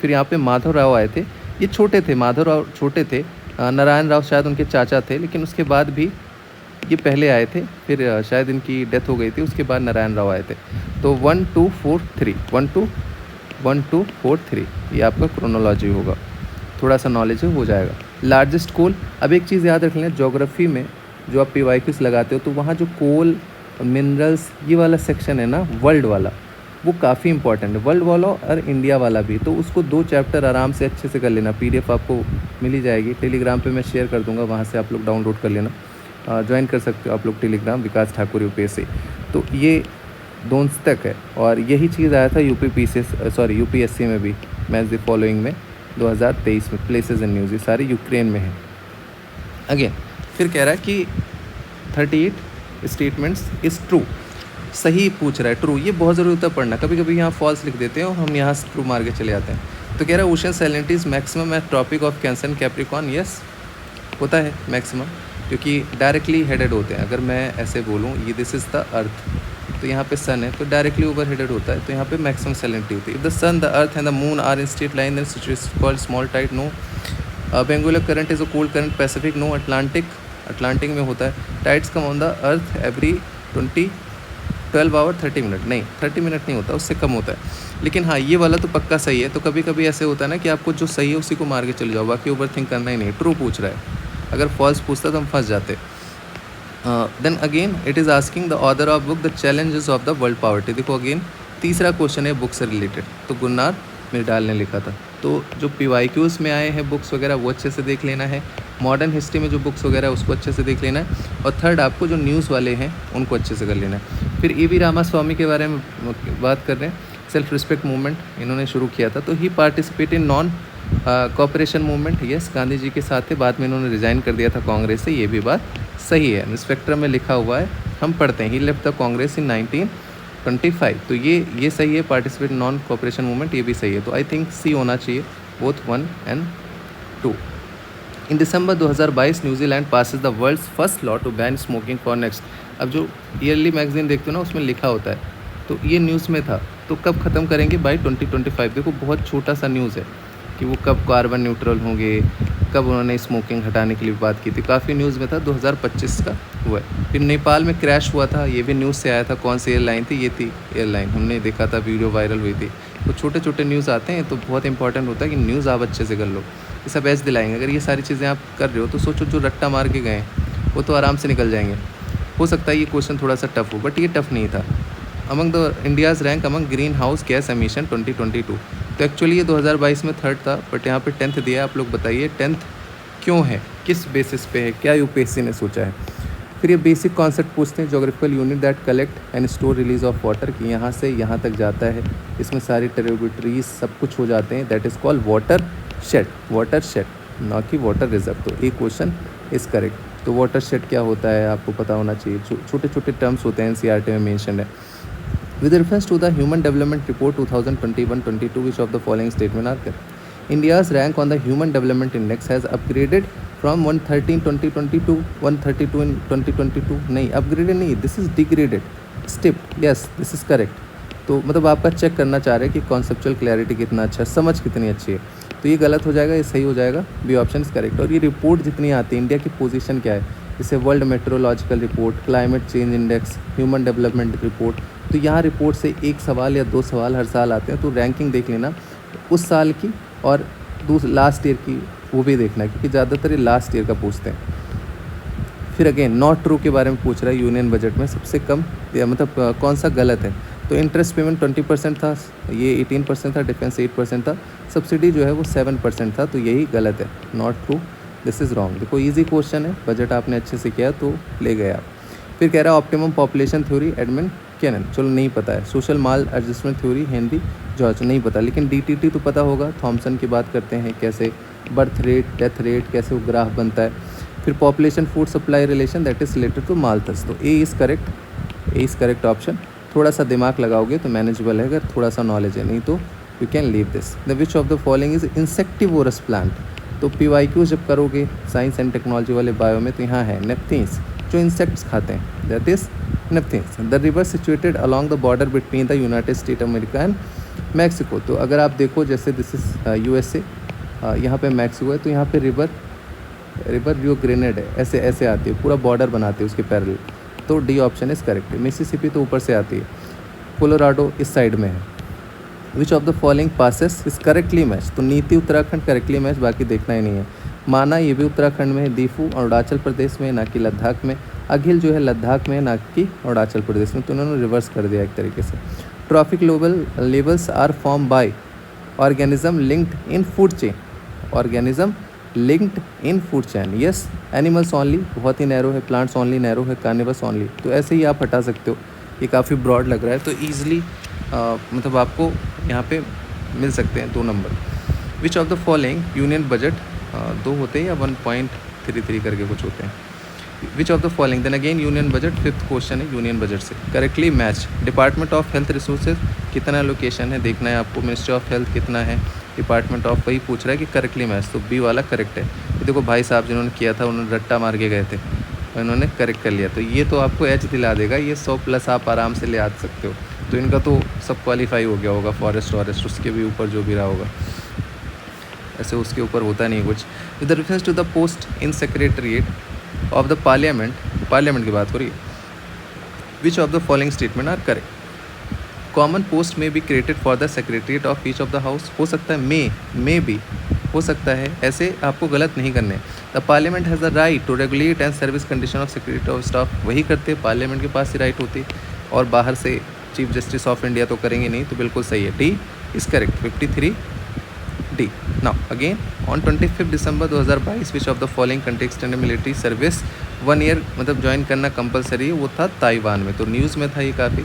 फिर यहाँ पे माधवराव आए थे, ये छोटे थे, माधवराव छोटे थे, नारायण राव शायद उनके चाचा थे, लेकिन उसके बाद भी ये पहले आए थे, फिर शायद इनकी डेथ हो गई थी, उसके बाद नारायण राव आए थे। तो 1 2 4 3 1 2 4 3 ये आपका क्रोनोलॉजी होगा, थोड़ा सा नॉलेज हो जाएगा। लार्जेस्ट कोल, अब एक चीज़ याद रख लें, ज्योग्राफी में जो आप PYQs लगाते हो तो वहाँ जो कोल मिनरल्स ये वाला सेक्शन है ना, वर्ल्ड वाला, वो काफ़ी इंपॉर्टेंट है, वर्ल्ड वाला और इंडिया वाला भी, तो उसको 2 चैप्टर आराम से अच्छे से कर लेना। PDF आपको मिल ही जाएगी, टेलीग्राम पे मैं शेयर कर दूंगा, वहाँ से आप लोग डाउनलोड कर लेना, ज्वाइन कर सकते हो आप लोग टेलीग्राम, विकास ठाकुर UPSC। तो ये दोनों तक है, और यही चीज़ आया था UPSC में भी, मैच द फॉलोइंग में 2023 में, प्लेसेस एंड न्यूज़, ये सारे यूक्रेन में हैं। अगेन फिर कह रहा है कि 38 स्टेटमेंट्स इज़ ट्रू, सही पूछ रहा है, ट्रू, ये बहुत ज़रूरी होता है पढ़ना, कभी कभी यहाँ फॉल्स लिख देते हैं और हम यहाँ से ट्रू मार के चले जाते हैं। तो कह रहा है ocean salinities maximum at tropic of cancer and capricorn, yes होता है मैक्सिमम, क्योंकि डायरेक्टली हेडेड होते हैं। अगर मैं ऐसे बोलूँ ये दिस इज़ द अर्थ, तो यहाँ पे सन है तो डायरेक्टली ओवर हेडेड होता है, तो यहाँ पे मैक्सिमम सैलिनिटी होती है। If the sun, the earth and the moon are in straight line then it is called small tide, no. Benguela current is a cold current, Pacific, no. Atlantic में होता है। Tides come on the earth every 12 hour 30 minute, नहीं 30 minute नहीं होता, उससे कम होता है। लेकिन हाँ ये वाला तो पक्का सही है। तो कभी कभी ऐसे होता है ना कि आपको जो सही है उसी को मार के चले जाओ, बाकी ओवर थिंक करना ही नहीं। ट्रू पूछ रहा है, अगर फॉल्स पूछता तो हम फंस जाते। Then again it is asking the author of book the challenges of the world poverty. देखो अगेन तीसरा क्वेश्चन है बुक से रिलेटेड, तो गुन्नार मिर्डाल ने लिखा था। तो जो PYQs में आए हैं बुक्स वगैरह वो अच्छे से देख लेना है, मॉडर्न हिस्ट्री में जो बुक्स वगैरह उसको अच्छे से देख लेना है, और थर्ड आपको जो न्यूज़ वाले हैं उनको अच्छे से कर लेना है। फिर EV रामास्वामी के बारे में बात कर रहे हैं, सेल्फ रिस्पेक्ट मूवमेंट इन्होंने शुरू किया था, तो ही participate in non cooperation movement, yes Gandhi ji के साथ थे, बाद में इन्होंने रिज़ाइन कर दिया था कांग्रेस से, ये भी बात सही है, स्पेक्ट्रम में लिखा हुआ है, हम पढ़ते हैं ही लेफ्ट द कांग्रेस इन 1925, तो ये सही है, पार्टिसिपेट नॉन कॉपरेशन मूवमेंट, ये भी सही है, तो आई थिंक सी होना चाहिए both 1 and 2। In December 2022 New Zealand passes the world's first law to ban smoking for next. अब जो ईयरली मैगजीन देखते हो ना उसमें लिखा होता है, तो ये न्यूज़ में था, तो कब ख़त्म करेंगे, बाय 2025। देखो बहुत छोटा सा न्यूज़ है कि वो कब कार्बन न्यूट्रल होंगे, कब उन्होंने स्मोकिंग हटाने के लिए बात की थी, काफ़ी न्यूज़ में था, 2025 का हुआ है। फिर नेपाल में क्रैश हुआ था, ये भी न्यूज़ से आया था, कौन सी एयरलाइन थी, ये थी एयरलाइन, हमने देखा था, वीडियो वायरल हुई थी। तो छोटे छोटे न्यूज़ आते हैं, तो बहुत इंपॉर्टेंट होता है कि न्यूज़ आप अच्छे से कर लो, ये सब एज दिलाएंगे। अगर ये सारी चीज़ें आप कर रहे हो तो सोचो जो रट्टा मार के गए वो तो आराम से निकल जाएंगे। हो सकता है ये क्वेश्चन थोड़ा सा टफ हो, बट ये टफ नहीं था। Among the India's rank among green house gas emission 2022, तो एक्चुअली ये 2022 में थर्ड था, बट यहाँ पे 10th दिया है। आप लोग बताइए 10th क्यों है, किस बेसिस पे है, क्या यूपीएससी ने सोचा है। फिर ये बेसिक कॉन्सेप्ट पूछते हैं, geographical unit that collect and store release of water, कि यहाँ से यहाँ तक जाता है, इसमें सारी ट्रिब्यूटरीज सब कुछ हो जाते हैं, that is called water shade, ना कि वाटर रिजर्व। तो एक क्वेश्चन इज़ करेक्ट। तो वाटर शेड क्या होता है आपको पता होना चाहिए, छोटे छोटे टर्म्स होते हैं, NCERT में मेंशन है। With reference to the Human Development Report 2021-22, which of the following statement are correct? India's rank on the Human Development Index has upgraded from 113 2022 132 in 2022। नहीं, upgraded नहीं, this is degraded, stepped, yes, this is correct। तो मतलब आपका check करना चाह रहे हैं कि कॉन्सेप्चुअल क्लैरिटी कितना अच्छा है, समझ कितनी अच्छी है, तो ये गलत हो जाएगा, ये सही हो जाएगा, बी ऑप्शन इज करेक्ट। और ये रिपोर्ट जितनी आती है, इंडिया की पोजीशन क्या है, जैसे world meteorological report, climate change index, human development report, तो यहाँ रिपोर्ट से एक सवाल या 2 सवाल हर साल आते हैं, तो रैंकिंग देख लेना उस साल की और लास्ट ईयर की, वो भी देखना, क्योंकि ज़्यादातर ये लास्ट ईयर का पूछते हैं। फिर अगेन नॉट ट्रू के बारे में पूछ रहा है, यूनियन बजट में सबसे कम मतलब कौन सा गलत है, तो इंटरेस्ट पेमेंट 20% था, ये 18% था, डिफेंस 8% था, सब्सिडी जो है वो 7% था, तो यही गलत है, not true, this is wrong. देखो इजी क्वेश्चन है, बजट आपने अच्छे से किया तो ले गए आप। फिर कह रहा है optimum population theory Edmund Cannan, चलो नहीं पता है। Social maladjustment theory Henry George, नहीं पता, लेकिन DTT तो पता होगा, थॉमसन की बात करते हैं, कैसे बर्थ रेट, डेथ रेट, कैसे वो ग्राफ बनता है। फिर population food supply relation, that is related to Malthus, तो ए इज़ करेक्ट ऑप्शन। थोड़ा सा दिमाग लगाओगे तो मैनेजेबल है, अगर थोड़ा सा नॉलेज है, नहीं तो you can leave this. The which of the following is insectivorous plant, तो PYQ जब करोगे साइंस एंड टेक्नोलॉजी वाले बायो में, तो यहाँ है नेप्थीन्स, जो इंसेक्ट्स खाते हैं, that is Nepenthes. The river situated along the border between the united state America and Mexico, तो अगर आप देखो जैसे दिस इज USA, यहाँ पे मैक्सिको है, तो यहाँ पे रिवर रियो ग्रेनेड है, ऐसे आती है, पूरा बॉर्डर बनाती है उसके पैरेलल, तो डी ऑप्शन इज करेक्ट है। मिसिसिपी तो ऊपर से आती है, कोलोराडो इस साइड में है। Which of the following passes is correctly match, तो नीति उत्तराखंड करेक्टली मैच, बाकी देखना ही नहीं है। माना ये भी उत्तराखंड में है, दीफू अरुणाचल प्रदेश में, ना कि लद्दाख में। अघिल जो है लद्दाख में, ना कि अरुणाचल प्रदेश में, तो उन्होंने रिवर्स कर दिया एक तरीके से। Trophic levels are form by organism linked in food chain, organism linked in food chain, yes. Animals only बहुत ही नैरो है, प्लांट्स ओनली नैरो है, कार्निवस ओनली, तो ऐसे ही आप हटा सकते हो, ये काफ़ी ब्रॉड लग रहा है, तो ईजिली मतलब आपको यहाँ पे मिल सकते हैं 2 नंबर। Which of the following union budget 2 होते हैं या 1.33 करके कुछ होते हैं। Which of the following, then again union budget, 5th question है यूनियन बजट से, correctly match. Department of health resources कितना लोकेशन है देखना है आपको, मिनिस्ट्री ऑफ हेल्थ कितना है, डिपार्टमेंट ऑफ वही पूछ रहा है कि करेक्टली मैच, तो बी वाला करेक्ट है। ये देखो भाई साहब जिन्होंने किया था उन्होंने रट्टा मार के गए थे, उन्होंने करेक्ट कर लिया, तो ये तो आपको एच दिला देगा, ये 100+ आप आराम से ले आ सकते हो, तो इनका तो सब क्वालिफाई हो गया होगा। फॉरेस्ट उसके भी ऊपर जो भी रहा होगा, ऐसे उसके ऊपर होता नहीं कुछ। With reference to the post in secretariat of the parliament की बात हो रही है। Which of the following statement are correct, common post में be created for the secretariat of each of the house, हो सकता है मे भी हो सकता है, ऐसे आपको गलत नहीं करने। The parliament has the right to regulate and service condition of secretary of staff, वही करते, पार्लियामेंट के पास ही राइट होती, और बाहर से चीफ जस्टिस ऑफ इंडिया तो करेंगे नहीं, तो बिल्कुल सही है, D is correct. 53 D. Now again on 25 December 2022 which of the following country extended military service 1 year मतलब ज्वाइन करना कंपलसरी है, वो था ताइवान में। तो न्यूज़ में था ये काफ़ी,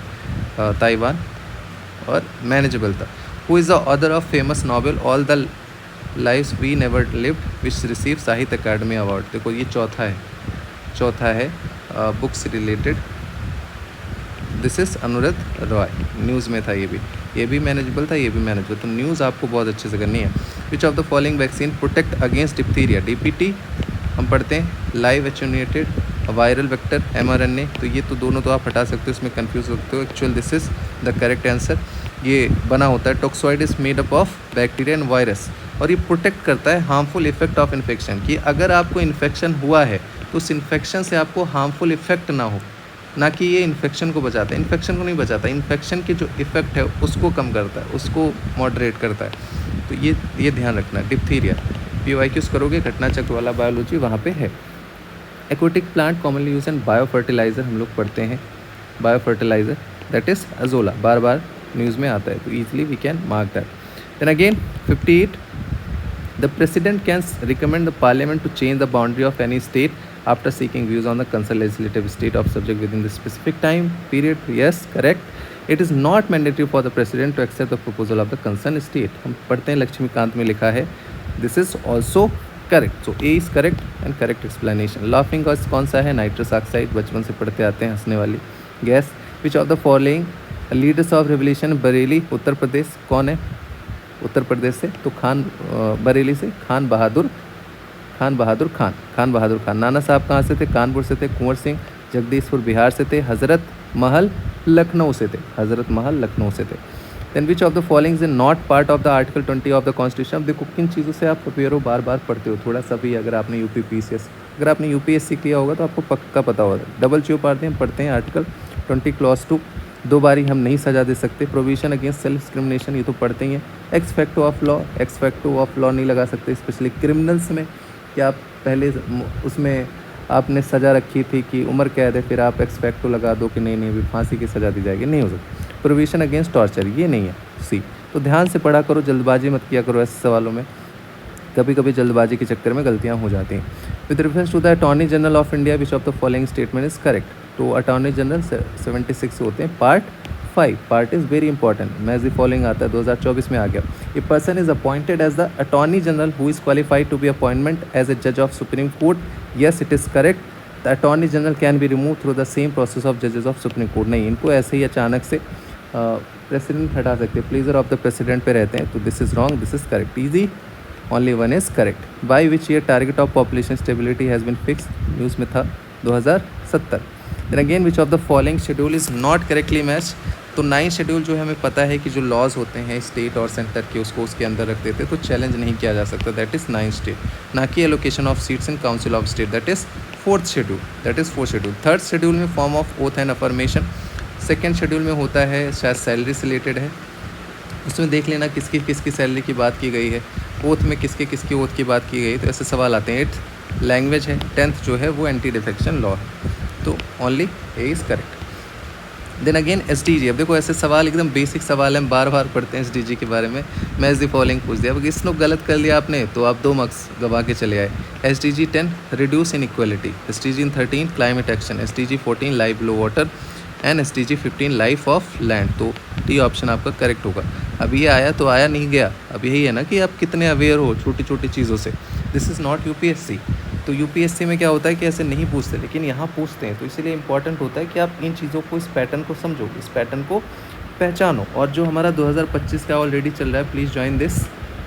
ताइवान और मैनेजेबल था। Who is the author of famous novel all the lives we never lived which receive Sahitya Akademi award. देखो ये चौथा है books related. This is Anuradha Roy, news में था ये भी मैनेजेबल था, ये भी मैनेजेबल। तो न्यूज़ आपको बहुत अच्छे से करनी है। Which of the following vaccine protect against diphtheria. DPT हम पढ़ते हैं, live attenuated viral vector mRNA। तो ये तो दोनों तो आप हटा सकते हो, इसमें कंफ्यूज हो सकते हो। Actual this is the correct answer. ये बना होता है toxoid is made up of bacteria and virus, और ये प्रोटेक्ट करता है हार्मफुल इफेक्ट ऑफ इन्फेक्शन, कि अगर आपको इन्फेक्शन हुआ है तो उस इन्फेक्शन से आपको हार्मफुल इफेक्ट ना हो, ना कि ये इन्फेक्शन को बचाता है। इन्फेक्शन को नहीं बचाता, इन्फेक्शन के जो इफेक्ट है उसको कम करता है, उसको मॉडरेट करता है। तो ये ध्यान रखना। डिप्थीरिया PYQs करोगे, घटना चक्र वाला बायोलॉजी वहाँ पे है। Aquatic plant commonly use and bio fertilizer हम लोग पढ़ते हैं, bio fertilizer that is Azolla, बार बार न्यूज़ में आता है, तो easily we can mark that. Then again 58 the president can recommend the parliament to change the boundary of any state after seeking views on the concerned legislative state of subject within the specific time period. Yes, correct. It is not mandatory for the president to accept the proposal of the concerned state. हम पढ़ते हैं, लक्ष्मीकांत में लिखा है। This is also correct. So A is correct and correct explanation. Laughing gas कौन सा है? Nitrous oxide, बचपन से पढ़ते आते हैं, हंसने वाली गैस। Which of the following leaders of revolution Bareilly Uttar Pradesh कौन है? उत्तर प्रदेश से तो बरेली से खान बहादुर खान। नाना साहब कहाँ से थे? कानपुर से थे। कुंवर सिंह जगदीशपुर बिहार से थे। हज़रत महल लखनऊ से थे। Then which of the following is not part of the article 20 of the constitution. अब देखो किन चीज़ों से आप प्रिपेयर हो, बार बार पढ़ते हो थोड़ा सा भी। अगर आपने अगर आपने यूपीएससी किया होगा तो आपको पक्का पता होगा। डबल GOPRD हम पढ़ते हैं, आर्टिकल 20 क्लॉज 2 2 बारी हम नहीं सजा दे सकते। प्रोविजन अगेंस्ट सेल्फ डिस्क्रिमिनेशन ये तो पढ़ते ही हैं। एक्स फैक्टो ऑफ लॉ नहीं लगा सकते, स्पेशली क्रिमिनल्स में। क्या आप पहले उसमें आपने सज़ा रखी थी कि उम्र कैद है, फिर आप एक्सपेक्टो लगा दो कि नहीं अभी फांसी की सज़ा दी जाएगी, नहीं हो सकती। प्रोविजन अगेंस्ट टॉर्चर ये नहीं है। सी तो ध्यान से पढ़ा करो, जल्दबाजी मत किया करो ऐसे सवालों में, कभी कभी जल्दबाजी के चक्कर में गलतियाँ हो जाती हैं। With reference to the attorney general of India which of the following statement is correct. तो अटॉर्नी जनरल 76 होते हैं। Part 5 part is very important. मैज द फॉलोइंग आता है, 2024 में आ गया। A person is appointed as the attorney general who is qualified to be appointment as a जज of supreme court. Yes it is correct. The attorney general can be remove through the same process of जजेस of supreme court. नहीं, इनको ऐसे ही अचानक से president हटा सकते, pleaser of the president पे रहते हैं। तो this is wrong, this is correct. Easy, only one is correct. By which year target of population stability has been fix. News में था 2070। Then again which of the following schedule is not correctly match. तो 9 schedule जो है हमें पता है कि जो लॉज होते हैं स्टेट और सेंटर के उसको उसके अंदर रख देते, तो चैलेंज नहीं किया जा सकता। दैट इज़ 9 स्टेट, ना कि allocation of seats in council of state. That is 4th schedule, that is 4th schedule. 3rd schedule में form of oath and affirmation. 2nd schedule में होता है शायद सैलरी से रिलेटेड है, उसमें देख लेना किसकी सैलरी की बात की गई है। ओथ में किसकी ओथ की बात की गई, तो ऐसे सवाल आते हैं। 8th लैंग्वेज है। 10th जो है वो एंटी डिफेक्शन लॉ है। तो only A is correct. Then again SDG। अब देखो ऐसे सवाल एकदम बेसिक सवाल हैं, बार बार पढ़ते हैं SDG के बारे में। मैच द फॉलोइंग पूछ दिया, अब इसको गलत कर लिया आपने तो आप 2 मार्क्स गवा के चले आए। SDG 10 reduce inequality. SDG 13 climate action. SDG 14 live low water and SDG 15 life of land. तो डी ऑप्शन आपका करेक्ट होगा। अब ये आया तो आया, नहीं गया। अब यही है ना कि आप कितने अवेयर हो छोटी छोटी चीज़ों से। This is not UPSC। तो UPSC में क्या होता है कि ऐसे नहीं पूछते, लेकिन यहाँ पूछते हैं, तो इसीलिए इंपॉर्टेंट होता है कि आप इन चीज़ों को, इस पैटर्न को समझो, इस पैटर्न को पहचानो। और जो हमारा 2025 का ऑलरेडी चल रहा है, please join this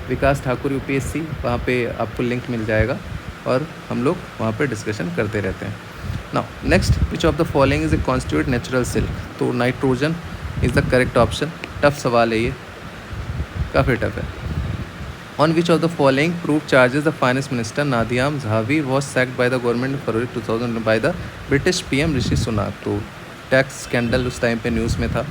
Vikas Thakur UPSC, वहाँ पे आपको लिंक मिल जाएगा और हम लोग वहाँ पे डिस्कशन करते रहते हैं। Now next, which of the following is a constitute natural silk. तो nitrogen is the correct option. Tough सवाल है ये, काफ़ी टफ है। On which of the following proof charges the finance minister Nadhim Zahawi was sacked by the government in February 2000 by the British PM Rishi Sunak। तो tax scandal उस time पे news में था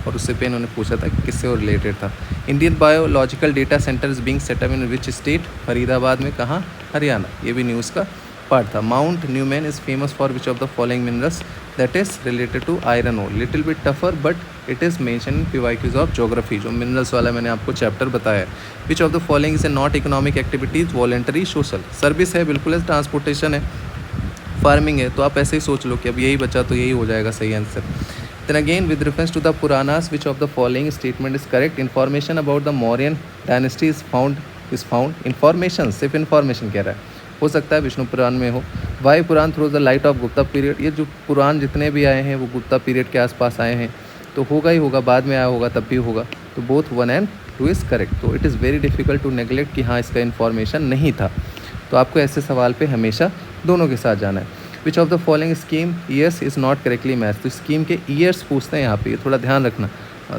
और उससे पे इन्होंने पूछा था कि किससे वो रिलेटेड था। Indian biological data center is being set up in which state. Faridabad में, कहाँ? हरियाणा। ये भी न्यूज़ का पार्ट था। Mount Newman is famous for which of the following minerals that is related to iron ore. Little bit tougher but it is mention in PYQs of geography, जो minerals वाला मैंने आपको चैप्टर बताया है। Which of the following is a not economic activities, voluntary, social. Service है, बिल्कुल है, transportation है, फार्मिंग है, तो आप ऐसे ही सोच लो कि अब यही बचा तो यही हो जाएगा सही answer. Then again, with reference to the Puranas, which of the following statement is correct? Information about the Mauryan dynasty is found. Information, सिर्फ information कह रहा है, हो सकता है विष्णु पुराण में हो। Why Purana through the light of Gupta period, ये जो पुराण जितने भी आए हैं वो गुप्ता पीरियड के आसपास आए हैं, तो होगा ही होगा, बाद में आया होगा तब भी होगा, तो बोथ 1 and 2 इज़ करेक्ट। तो it is very difficult to neglect कि हाँ इसका इन्फॉर्मेशन नहीं था, तो आपको ऐसे सवाल पे हमेशा दोनों के साथ जाना है। Which of the following scheme years is not correctly match, तो स्कीम के ईयर्स पूछते हैं यहाँ पे, ये थोड़ा ध्यान रखना।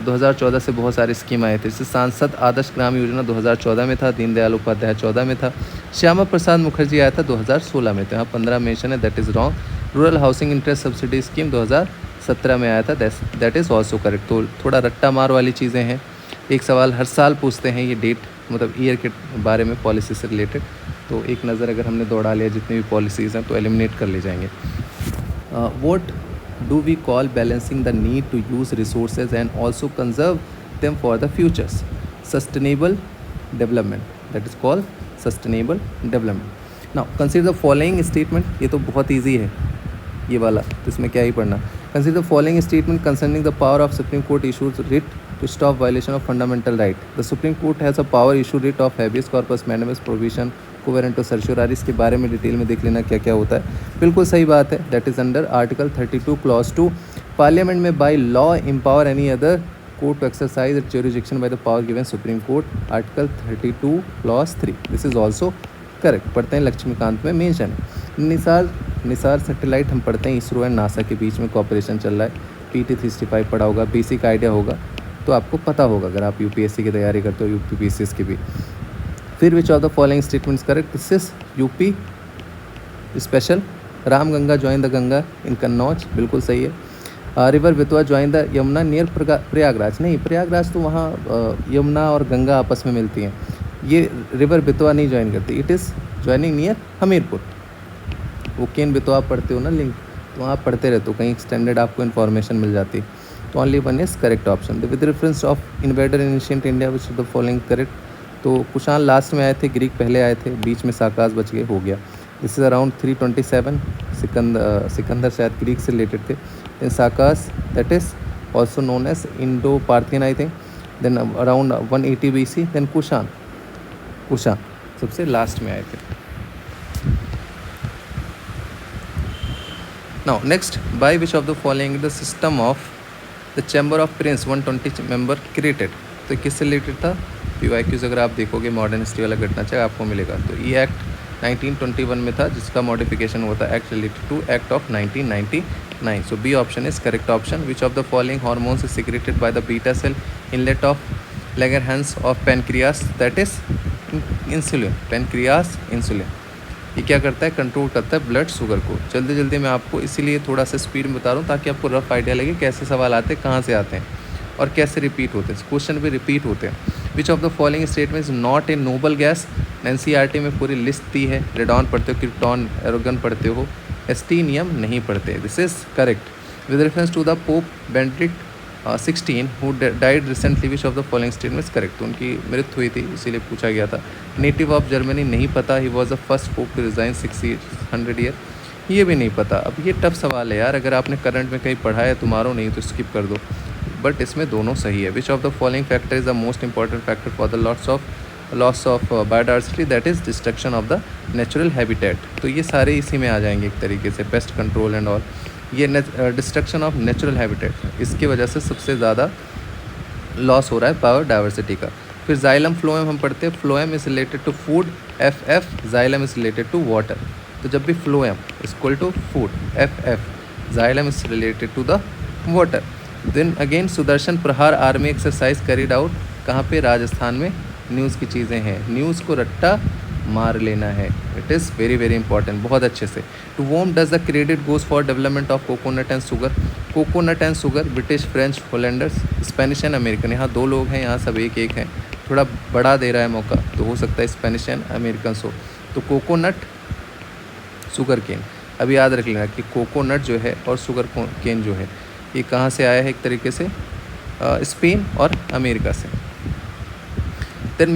2014 से बहुत सारे स्कीम आए थे, जैसे सांसद आदर्श ग्राम योजना 2014 में था, दीनदयाल उपाध्याय 14 में था, श्यामा प्रसाद मुखर्जी आया था 2016 में, तो यहाँ 15 मेंशन है, that is wrong. Rural housing interest subsidy scheme 2017 में आया था, दैट इज़ ऑल्सो करेक्ट। तो थोड़ा रट्टा मार वाली चीज़ें हैं, एक सवाल हर साल पूछते हैं ये डेट मतलब ईयर के बारे में पॉलिसी से रिलेटेड, तो एक नज़र अगर हमने दौड़ा लिया जितनी भी पॉलिसीज़ हैं तो एलिमिनेट कर ले जाएंगे। What do we call balancing the need to use resources and also conserve them for the futures? Sustainable development, that is called sustainable development. Now consider the following statement, ये तो बहुत easy है ये वाला, तो इसमें क्या ही पढ़ना। Consider the following statement concerning the power of supreme court issues writ to stop violation of fundamental right. The Supreme Court has a power issue writ of habeas corpus mandamus provision covenant to certiorari। इसके बारे में detail में देख लेना क्या क्या होता है। बिल्कुल सही बात है, that is under article 32 clause 2। Parliament में by law empower any other court to exercise it jurisdiction by the power given supreme court, article 32 clause 3। This is also correct. पढ़ते हैं लक्ष्मीकांत में मेंशन है। निसार सैटेलाइट हम पढ़ते हैं, इसरो एंड नासा के बीच में कॉपरेशन चल रहा है। PT 365 पढ़ा होगा, बेसिक आइडिया होगा तो आपको पता होगा अगर आप UPSC की तैयारी करते हो, UPPCS की भी। फिर which of the following statements correct? This is UP special. Ram Ganga join the Ganga in Kannauj, बिल्कुल सही है। River Betwa join the Yamuna near Prayagraj, नहीं प्रयागराज तो वहाँ यमुना और गंगा आपस में मिलती हैं, ये रिवर बेतवा नहीं ज्वाइन करती, it is joining near Hamirpur. वो केन बेतवा पढ़ते हो ना लिंक, तो वहाँ पढ़ते रहते हो, कहीं एक्सटेंडेड आपको इन्फॉर्मेशन मिल जाती है। तो only one is correct option. With reference of invader in ancient India which the following correct? तो कुषाण लास्ट में आए थे, ग्रीक पहले आए थे, बीच में साकास बच गए, हो गया। This is around 327। सिकंदर शायद ग्रीक से रिलेटेड थे। Then Sakas that is also known as Indo Parthian I think. Then around 180 BC। Then Kushan सबसे लास्ट में आए थे। Now next, by which of the following the system of the chamber of prince 120 member created? तो किससे related था? PYQs अगर आप देखोगे मॉडर्न हिस्ट्री वाला घटना चाहे आपको मिलेगा। तो ये एक्ट 1921 में था जिसका मॉडिफिकेशन हुआ था act related to act of 1999। So B option is correct option. Which of the following hormones is secreted by the beta cell inlet of Langerhans of pancreas? That is insulin. Pancreas insulin ये क्या करता है? Control करता है blood sugar को। जल्दी जल्दी मैं आपको इसीलिए थोड़ा सा स्पीड में बता रहा हूँ ताकि आपको रफ आइडिया लगे कैसे सवाल आते हैं, कहाँ से आते हैं और कैसे रिपीट होते हैं, क्वेश्चन भी रिपीट होते हैं। Which of the following statement is not a noble gas? NCERT में पूरी लिस्ट दी है। रेडॉन पढ़ते हो, क्रिप्टॉन, एरोगन पढ़ते हो, एस्टीनियम नहीं पढ़ते। This is correct. With reference to the Pope Benedict 16 who died recently, which of the following statements correct? तो उनकी मृत्यु हुई थी इसीलिए पूछा गया था। नेटिव ऑफ जर्मनी नहीं पता। He was the first Pope to resign 600 year, ये भी नहीं पता। अब ये टफ सवाल है यार, अगर आपने करंट में कहीं पढ़ा है तुम्हारो नहीं तो स्किप कर दो, बट इसमें दोनों सही है। Which of the following factor is the most important factor for the loss of biodiversity? That is destruction of the natural habitat. तो ये सारे इसी में आ जाएंगे एक तरीके से, पेस्ट कंट्रोल एंड ऑल। ये डिस्ट्रक्शन ऑफ नेचुरल हैबिटेट, इसकी वजह से सबसे ज़्यादा लॉस हो रहा है बायोडाइवर्सिटी का। फिर जाइलम फ्लोएम हम पढ़ते हैं, phloem is related to food, FF xylem is related to water. तो जब भी phloem equal to food, FF xylem is related to the water. Then again Sudarshan Prahar army exercise carried out कहाँ पे? राजस्थान में। न्यूज़ की चीज़ें हैं, न्यूज़ को रट्टा मार लेना है, it is very very important, बहुत अच्छे से। To whom does the credit goes for development of coconut and sugar? Coconut and sugar British, French, Hollanders, Spanish and American. यहाँ 2 लोग हैं, यहाँ सब एक हैं, थोड़ा बड़ा दे रहा है मौका, तो हो सकता है स्पेनिश एंड अमेरिकन हो। तो कोकोनट शुगर केन। अभी याद रख लेना कि कोकोनट जो है और शुगर केन जो है ये कहाँ से आया है, एक तरीके से स्पेन और अमेरिका से। Then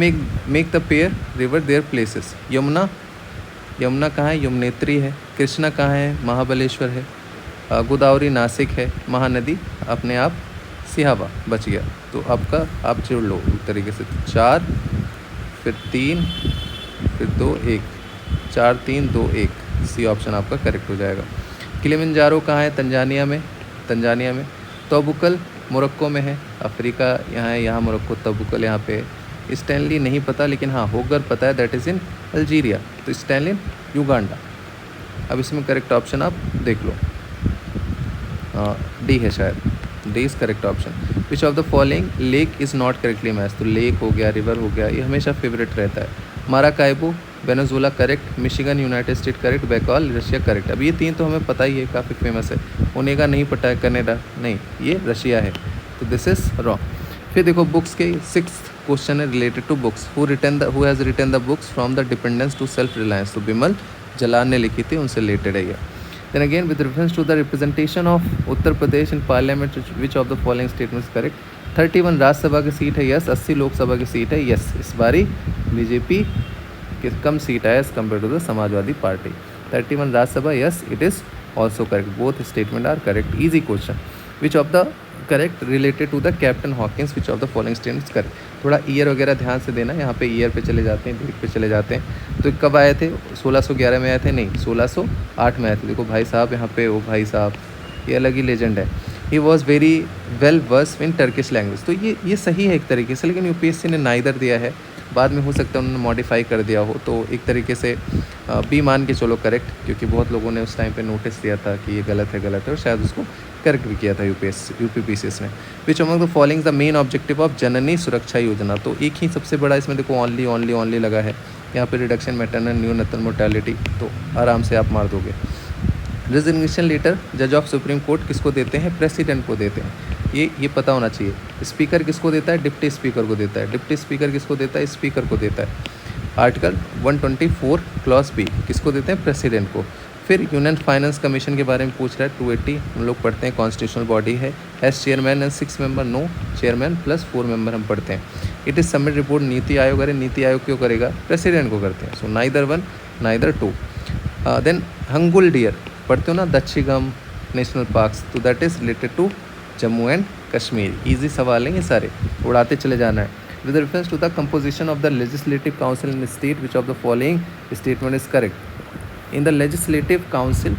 make the pair river there places. Yamuna कहाँ है, यमुनेत्री है। कृष्णा कहाँ है, महाबलेश्वर है। गोदावरी नासिक है। महानदी अपने आप सिहावा बच गया। तो आपका आप जोड़ लो एक तरीके से 4 फिर 3 फिर 2 1 4 3 2 1 सी ऑप्शन आपका करेक्ट हो जाएगा। किलिमंजारो कहाँ है, तंजानिया में। तोबुकल मोरक्को में है, अफ्रीका यहाँ है, यहाँ मोरक्को, तोबुकल यहाँ पे। स्टैनली नहीं पता, लेकिन हाँ होगर पता है, दैट इज़ इन अल्जीरिया। तो स्टैनली युगांडा। अब इसमें करेक्ट ऑप्शन आप देख लो, डी है शायद, D is correct option. Which of the following lake is not correctly match. तो लेक हो गया, रिवर हो गया, ये हमेशा फेवरेट रहता है। Maracaibo Venezuela correct, Michigan united state correct, Baikal Russia correct. अब ये 3 तो हमें पता ही है, काफ़ी फेमस है। ओनेगा नहीं पता है, कनाडा नहीं, ये रशिया है। तो दिस इज़ रॉन्ग। फिर देखो बुक्स के 6th क्वेश्चन है related to books. Who has written the books from the dependence to self reliance. तो बिमल जलान ने लिखी थी, उनसे रिलेटेड है ये। Then again, with reference to the representation of Uttar Pradesh in Parliament, which of the following statements is correct? 31 Rajya Sabha की seat है, yes. 80 Lok Sabha की सीट है, यस। इस बारी बीजेपी की कम सीट है as compared to the Samajwadi Party. 31 Rajya Sabha, yes, it is also correct. Both statement are correct. Easy question. Which of the correct related to the captain Hawkins, which of the following statements correct. थोड़ा year वगैरह ध्यान से देना, यहाँ पे year पे चले जाते हैं, डेट पे चले जाते हैं। तो कब आए थे, 1611 में आए थे, नहीं 1608 में आए थे। देखो भाई साहब यहाँ पे, ओ भाई साहब, ये अलग ही लेजेंड है। He was very well verse in Turkish language. तो ये सही है एक तरीके से, लेकिन यूपीएससी ने नाइदर दिया है, बाद में हो सकता है उन्होंने मॉडिफाई कर दिया हो। तो एक तरीके से बी मान के चलो करेक्ट, क्योंकि बहुत लोगों ने उस टाइम पे नोटिस दिया था कि ये गलत है, और शायद उसको करेक्ट भी किया था यूपीपीसीएस ने। Which among the following the main objective of Janani Suraksha Yojana. तो एक ही सबसे बड़ा इसमें देखो ओनली लगा है यहाँ पे, रिडक्शन मैटरनल न्यूनतम मोर्टेलिटी। तो आराम से आप मार दोगे। रेजिग्नेशन लेटर जज ऑफ सुप्रीम कोर्ट किसको देते हैं, प्रेसिडेंट को देते हैं। ये पता होना चाहिए। स्पीकर किसको देता है, डिप्टी स्पीकर को देता है। डिप्टी स्पीकर किसको देता है, स्पीकर को देता है। आर्टिकल 124 क्लॉज बी किसको देते हैं, प्रेसिडेंट को। फिर यूनियन फाइनेंस कमीशन के बारे में पूछ रहा है, 280 हम लोग पढ़ते हैं, कॉन्स्टिट्यूशनल बॉडी है। Has chairman and 6 member, no chairman plus 4 member हम पढ़ते हैं। It is submit report NITI Aayog, अरे नीति आयोग क्यों करेगा, प्रेसिडेंट को करते हैं। So neither 1 neither 2। Then hangul deer पढ़ते हो ना, दक्षिगम नेशनल पार्क्स, तो that is related to Jammu and Kashmir. Easy सवाल हैं ये सारे, उड़ाते चले जाना है। With reference to the composition of the legislative council in state, which of the following statement is correct. In the legislative council,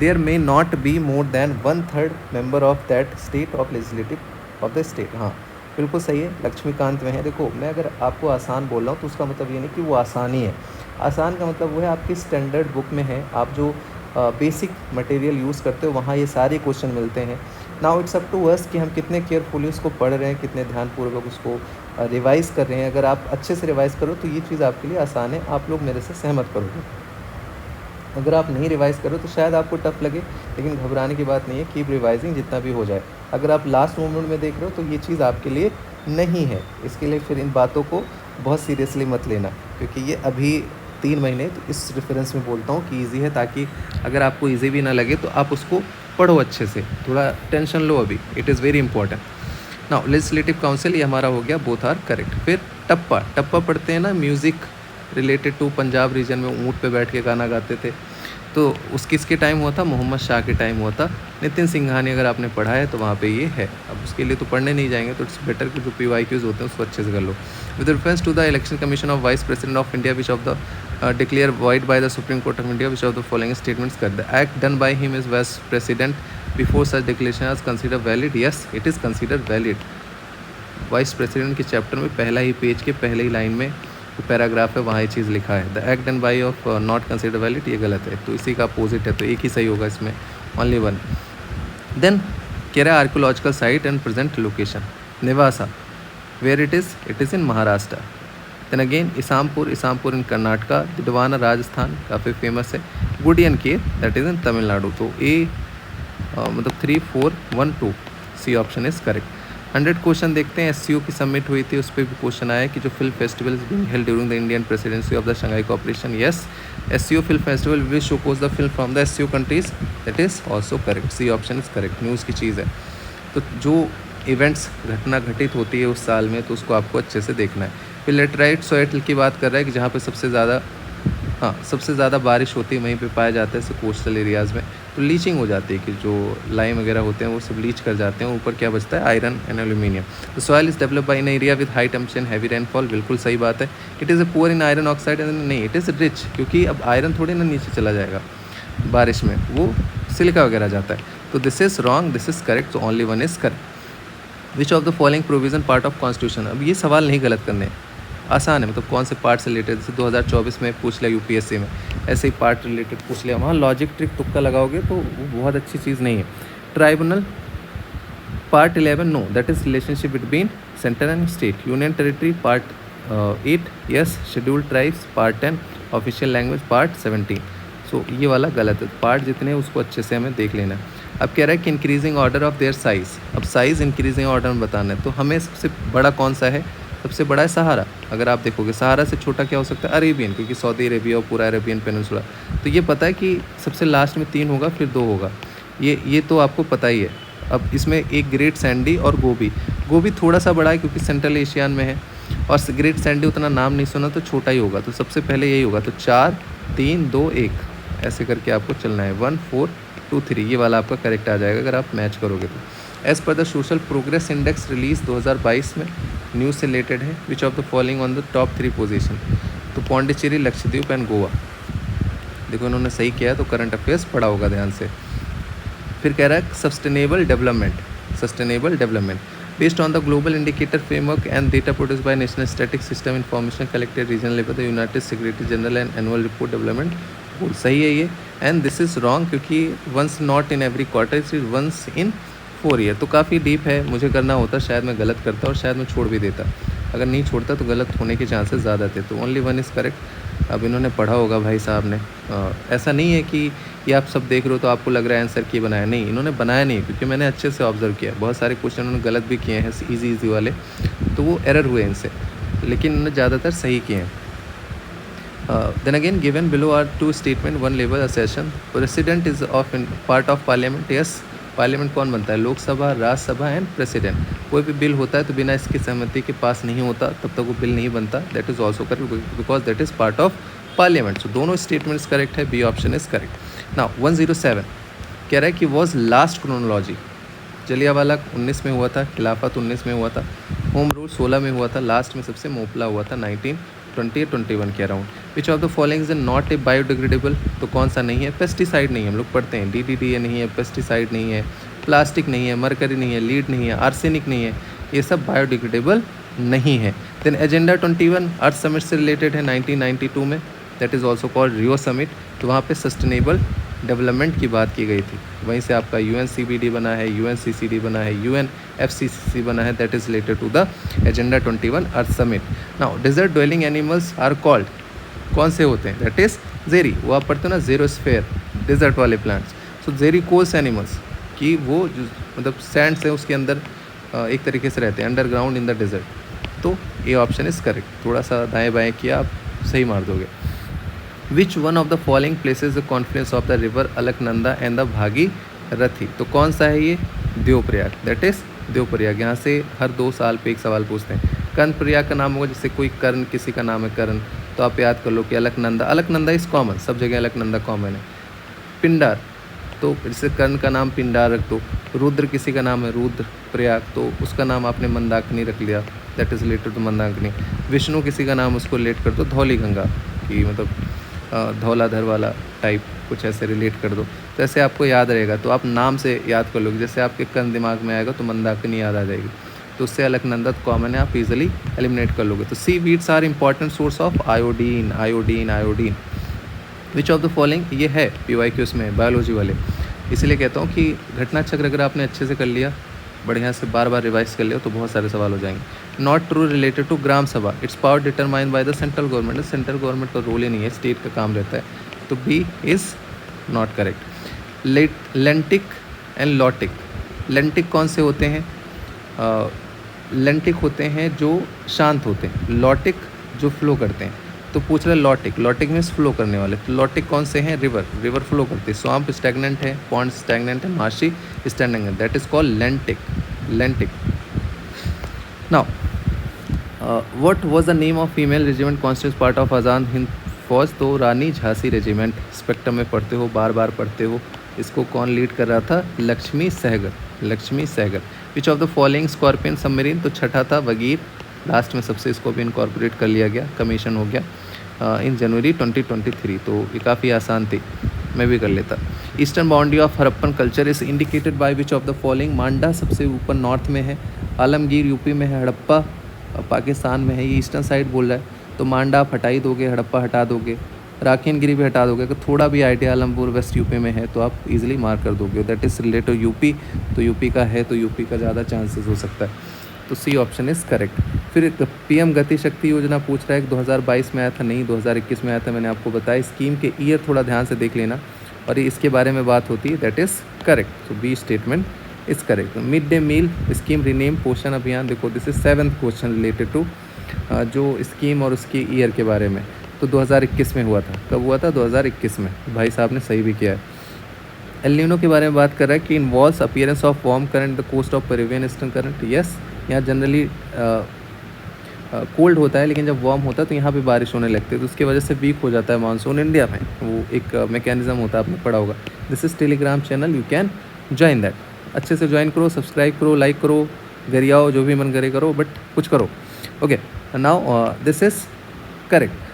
there may not be more than 1/3 member of that state of legislative of the state। हाँ बिल्कुल सही है, लक्ष्मीकांत में है। देखो मैं अगर आपको आसान बोल रहा हूँ तो उसका मतलब ये नहीं कि वो आसान ही है। आसान का मतलब वो है आपकी स्टैंडर्ड बुक में है, आप जो बेसिक मटेरियल यूज़ करते हो वहाँ ये सारे क्वेश्चन मिलते हैं। Now it's up to us कि हम कितने केयरफुली उसको पढ़ रहे हैं, कितने ध्यानपूर्वक उसको रिवाइज़ कर रहे हैं। अगर आप अच्छे से रिवाइज़ करो तो ये चीज़ आपके लिए आसान है, आप लोग मेरे से सहमत करोगे। अगर आप नहीं रिवाइज़ करो तो शायद आपको टफ लगे, लेकिन घबराने की बात नहीं है, कीप रिवाइजिंग जितना भी हो जाए। अगर आप लास्ट मोमेंट में देख रहे हो तो ये चीज़ आपके लिए नहीं है, इसके लिए फिर इन बातों को बहुत सीरियसली मत लेना, क्योंकि ये अभी 3 महीने तो इस रेफरेंस में बोलता हूँ कि ईजी है, ताकि अगर आपको ईजी भी ना लगे तो आप उसको पढ़ो अच्छे से, थोड़ा टेंशन लो अभी, it is very important. Now legislative council ये हमारा हो गया, बोथ आर करेक्ट। फिर टप्पा पढ़ते हैं ना, music related to Punjab region में ऊँट पे बैठ के गाना गाते थे, तो उस किसके टाइम हुआ था, मोहम्मद शाह के टाइम हुआ था। नितिन सिंघानी अगर आपने पढ़ा है तो वहाँ पे ये है। अब उसके लिए तो पढ़ने नहीं जाएंगे, तो इट्स बेटर कि जो PYQs होते हैं उसको अच्छे से कर लो। With reference to the election commission of vice president of India, which of the declare void by the supreme court of India, which of the following statements कर the act done by him is vice president before such declaration आज consider valid, yes it is consider valid. Vice president के chapter में पहला ही page के पहले ही line में paragraph है, वहाँ ये चीज़ लिखा है। The act done by of not consider valid, ये गलत है, तो इसी का अपोजिट है, तो एक ही सही होगा इसमें, ओनली 1। देन कह रहा है archaeological site and present location, Nevasa where it is in Maharashtra. Then again Isampur in Karnataka, Didwana Rajasthan काफ़ी फेमस है। गुडियन केर दैट इज़ इन तमिलनाडु। तो ए मतलब 3 4 1 2 C option is correct. 100 question देखते हैं। SCO की सबमिट हुई थी, उस पर भी क्वेश्चन आया कि जो film festival is being held during the Indian presidency of the Shanghai cooperation, yes SCO film festival which showcase the film from the SCO countries, that is also correct, C option is correct, news की चीज़ है। तो जो events घटना घटित होती है उस साल में तो उसको आपको अच्छे से देखना है। फिर लेटराइट सॉइल की बात कर रहा है कि जहाँ पे सबसे ज़्यादा बारिश होती है वहीं पे पाया जाता है कोस्टल एरियाज़ में, तो लीचिंग हो जाती है कि जो लाइम वगैरह होते हैं वो सब लीच कर जाते हैं, ऊपर क्या बचता है आयरन एंड एल्यूमिनियम। तो soil is develop by in area with high temperature and heavy rainfall, बिल्कुल सही बात है। It is a poor in iron oxide, नहीं इट इज़ रिच, क्योंकि अब आयरन थोड़ी ना नीचे चला जाएगा बारिश में, वो सिलिका वगैरह जाता है। तो this is wrong, this is correct, तो only one is correct. Which of the following provision part of constitution, अब ये सवाल नहीं गलत करने हैं, आसान है, मतलब कौन से पार्ट से रिलेटेड, जैसे 2024 में पूछ लिया यूपीएससी में, ऐसे ही पार्ट रिलेटेड पूछ लिया, वहाँ लॉजिक ट्रिक तुक्का लगाओगे तो वो बहुत अच्छी चीज़ नहीं है। Tribunal part 11 no, that is relationship between centre and state. Union territory part 8 yes. Scheduled tribes part 10। Official language part 17। So ये वाला गलत है, पार्ट जितने हैं उसको अच्छे से हमें देख लेना है। अब कह रहा है कि increasing order of their size, अब साइज़ इंक्रीजिंग ऑर्डर में बताना है, तो हमें सबसे बड़ा कौन सा है, सबसे बड़ा है सहारा। अगर आप देखोगे सहारा से छोटा क्या हो सकता है, अरेबियन, क्योंकि सऊदी अरेबिया और पूरा अरेबियन पेनिनसुला। तो ये पता है कि सबसे लास्ट में 3 होगा फिर 2 होगा, ये तो आपको पता ही है। अब इसमें एक ग्रेट सैंडी और गोभी थोड़ा सा बड़ा है क्योंकि सेंट्रल एशियन में है, और ग्रेट सैंडी उतना नाम नहीं सुना तो छोटा ही होगा, तो सबसे पहले यही होगा। तो 4 3 2 1 ऐसे करके आपको चलना है, 1 4 2 3, ये वाला आपका करेक्ट आ जाएगा अगर आप मैच करोगे तो। As per the social progress index release 2022 में, न्यूज़ से रिलेटेड है। Which of the following on the top 3 position, तो पौंडीचेरी, लक्षद्वीप एंड गोवा। देखो इन्होंने सही किया है, तो करंट अफेयर्स पढ़ा होगा ध्यान से। फिर कह रहा है sustainable development based on the global indicator framework and data produce by national static system information collected regional level the united secretary general and annual report development goal, सही है ये। एंड दिस इज़ रॉन्ग, क्योंकि once not in every quarter, it is once in 4 year. तो काफ़ी deep है, मुझे करना होता शायद मैं गलत करता और शायद मैं छोड़ भी देता, अगर नहीं छोड़ता तो गलत होने के चांसेस ज़्यादा थे। तो ओनली वन इज़ करेक्ट। अब इन्होंने पढ़ा होगा भाई साहब ने, ऐसा नहीं है कि ये आप सब देख रहे हो तो आपको लग रहा है आंसर की बनाया, नहीं इन्होंने बनाया नहीं, क्योंकि मैंने अच्छे से ऑब्जर्व किया, बहुत सारे क्वेश्चन उन्होंने गलत भी किए हैं ईजी वाले, तो वो एरर हुए इनसे, लेकिन उन्होंने ज़्यादातर सही किए हैं। Then again given below are 2 statement, one label assertion. President is part of parliament. Yes, parliament कौन बनता है, लोकसभा, राज्यसभा एंड प्रेसिडेंट। कोई भी बिल होता है तो बिना इसकी सहमति के पास नहीं होता, तब तक वो बिल नहीं बनता। That is also correct because that is part of parliament. So दोनों स्टेटमेंट्स करेक्ट है, B option is correct. Now 107 कह रहा है कि वॉज लास्ट क्रोनोलॉजी, जलियांवाला 19 में हुआ था, खिलाफत 19 में हुआ था, होम रूल 16 में हुआ था, लास्ट में सबसे मोपला हुआ था 1920-21 के around. Which of the following is not a biodegradable, तो कौन सा नहीं है, पेस्टिसाइड नहीं है, हम लोग पढ़ते हैं DDTA नहीं है, पेस्टिसाइड नहीं है, प्लास्टिक नहीं है, मरकरी नहीं है, लीड नहीं है, आर्सेनिक नहीं है, ये सब बायोडिग्रेडेबल नहीं है। देन एजेंडा 21 अर्थ समिट से रिलेटेड है 1992 में, that is also called Rio summit, तो वहाँ पे सस्टेनेबल डेवलपमेंट की बात की गई थी। वहीं से आपका UNCBD बना है, UNCCD बना है, UNFCCC बना है, that is related to the agenda 21 earth summit. Now desert dwelling animals are called, कौन से होते हैं, दैट इज़ जेरी, वो आप पढ़ते हो ना जेरोस्फेयर, डेजर्ट वाले प्लांट्स। सो जेरी कोल्स एनिमल्स कि वो जो मतलब सैंड्स है उसके अंदर एक तरीके से रहते हैं, अंडरग्राउंड इन द डेजर्ट। तो ये ऑप्शन इज़ करेक्ट, थोड़ा सा दाएँ बाएँ किया आप सही मार दोगे। Which one of the following places the Confluence of the river Alaknanda and the Bhagirathi, तो कौन सा है ये, देवप्रयाग, दैट इज़ देवप्रयाग। यहाँ से हर 2 साल पे एक सवाल पूछते हैं। कर्णप्रयाग का नाम होगा, जैसे कोई कर्ण, किसी का नाम है कर्ण, तो आप याद कर लो कि अलकनंदा इज़ कॉमन, सब जगह अलकनंदा कॉमन है। पिंडार, तो जैसे कर्ण का नाम पिंडार रख दो। रुद्र किसी का नाम है रुद्र प्रयाग, तो उसका नाम आपने मंदाकिनी रख लिया, that is related to Mandakini. Vishnu किसी का नाम उसको रिलेट कर दो धौली गंगा की, मतलब धौलाधर वाला टाइप कुछ ऐसे रिलेट कर दो, तो ऐसे आपको याद रहेगा। तो आप नाम से याद कर लोगे, जैसे आपके कर्ण दिमाग में आएगा तो मंदाकिनी याद आ जाएगी, तो उससे अलकनंदा कॉमन है, आप इजीली एलिमिनेट कर लोगे। तो seaweeds are important source of iodine. Which of the following, ये है PYQs में बायोलॉजी वाले, इसलिए कहता हूँ कि घटना चक्र अगर आपने अच्छे से कर लिया, बढ़िया से बार बार रिवाइज कर लिया, तो बहुत सारे सवाल हो जाएंगे। नॉट ट्रू रिलेटेड टू ग्राम सभा, it's power determined by the central government, central government का रोल ही नहीं है, स्टेट का काम रहता है, तो B is not correct. लेंटिक and lotic, लेंटिक कौन से होते हैं, लेंटिक होते हैं जो शांत होते हैं, लॉटिक जो फ्लो करते हैं। तो पूछ रहे लॉटिक, लॉटिक मीन्स फ्लो करने वाले। तो लॉटिक कौन से हैं? रिवर, रिवर फ्लो करती है। स्वाम्प स्टैगनेंट है, पॉन्ड स्टैगनेंट है, marshy stagnant, that is called lentic, lentic. Now what was the name of female regiment constant part of Azad Hind Fauj? तो रानी झांसी रेजिमेंट, स्पेक्ट्रम में पढ़ते हो, बार बार पढ़ते हो। इसको कौन लीड कर रहा था? Lakshmi Sahgal, Lakshmi Sahgal. Which of the following scorpion submarine? तो छठा था वगीर, लास्ट में सबसे इसको भी इनकॉर्पोरेट कर लिया गया, कमीशन हो गया इन जनवरी 2023। तो ये काफ़ी आसान थी, मैं भी कर लेता। Eastern boundary of Harappan culture is indicated by which of the following? Manda सबसे ऊपर नॉर्थ में है, आलमगीर यूपी में है, हड़प्पा पाकिस्तान में है। ये ईस्टर्न साइड बोल रहा है, तो मांडा आप हटा ही दोगे, हड़प्पा हटा दोगे, राखीनगिरी भी हटा दोगे। अगर थोड़ा भी आइडिया आलमपुर वेस्ट यूपी में है तो आप इजीली मार्क कर दोगे। दैट इज़ रिलेटेड यूपी, तो यूपी का है तो यूपी का ज़्यादा चांसेस हो सकता है, तो सी ऑप्शन इज़ करेक्ट। फिर पीएम गति शक्ति योजना पूछ रहा है, 2022 में आया था, नहीं 2021 में आया था, मैंने आपको बताया। स्कीम के ईयर थोड़ा ध्यान से देख लेना और इसके बारे में बात होती है, दैट इज़ करेक्ट। तो B statement is correct. Mid day meal scheme rename Poshan Abhiyan, देखो this is 7th question related to जो स्कीम और उसकी ईयर के बारे में। तो 2021 में हुआ था। कब हुआ था? 2021 में। भाई साहब ने सही भी किया है। एल नीनो के बारे में बात कर रहा है कि involves appearance of warm current the coast of Peruvian eastern current. Yes, यहाँ जनरली कोल्ड होता है, लेकिन जब वार्म होता है तो यहाँ पे बारिश होने लगती है, तो उसकी वजह से वीक हो जाता है मानसून इंडिया में। वो एक मैकेनिज्म होता है, आपने पढ़ा होगा। This is Telegram channel, you can join that. अच्छे से ज्वाइन करो, सब्सक्राइब करो, लाइक करो, गरियाओ, जो भी मन करे करो, बट कुछ करो। Okay, now this is correct.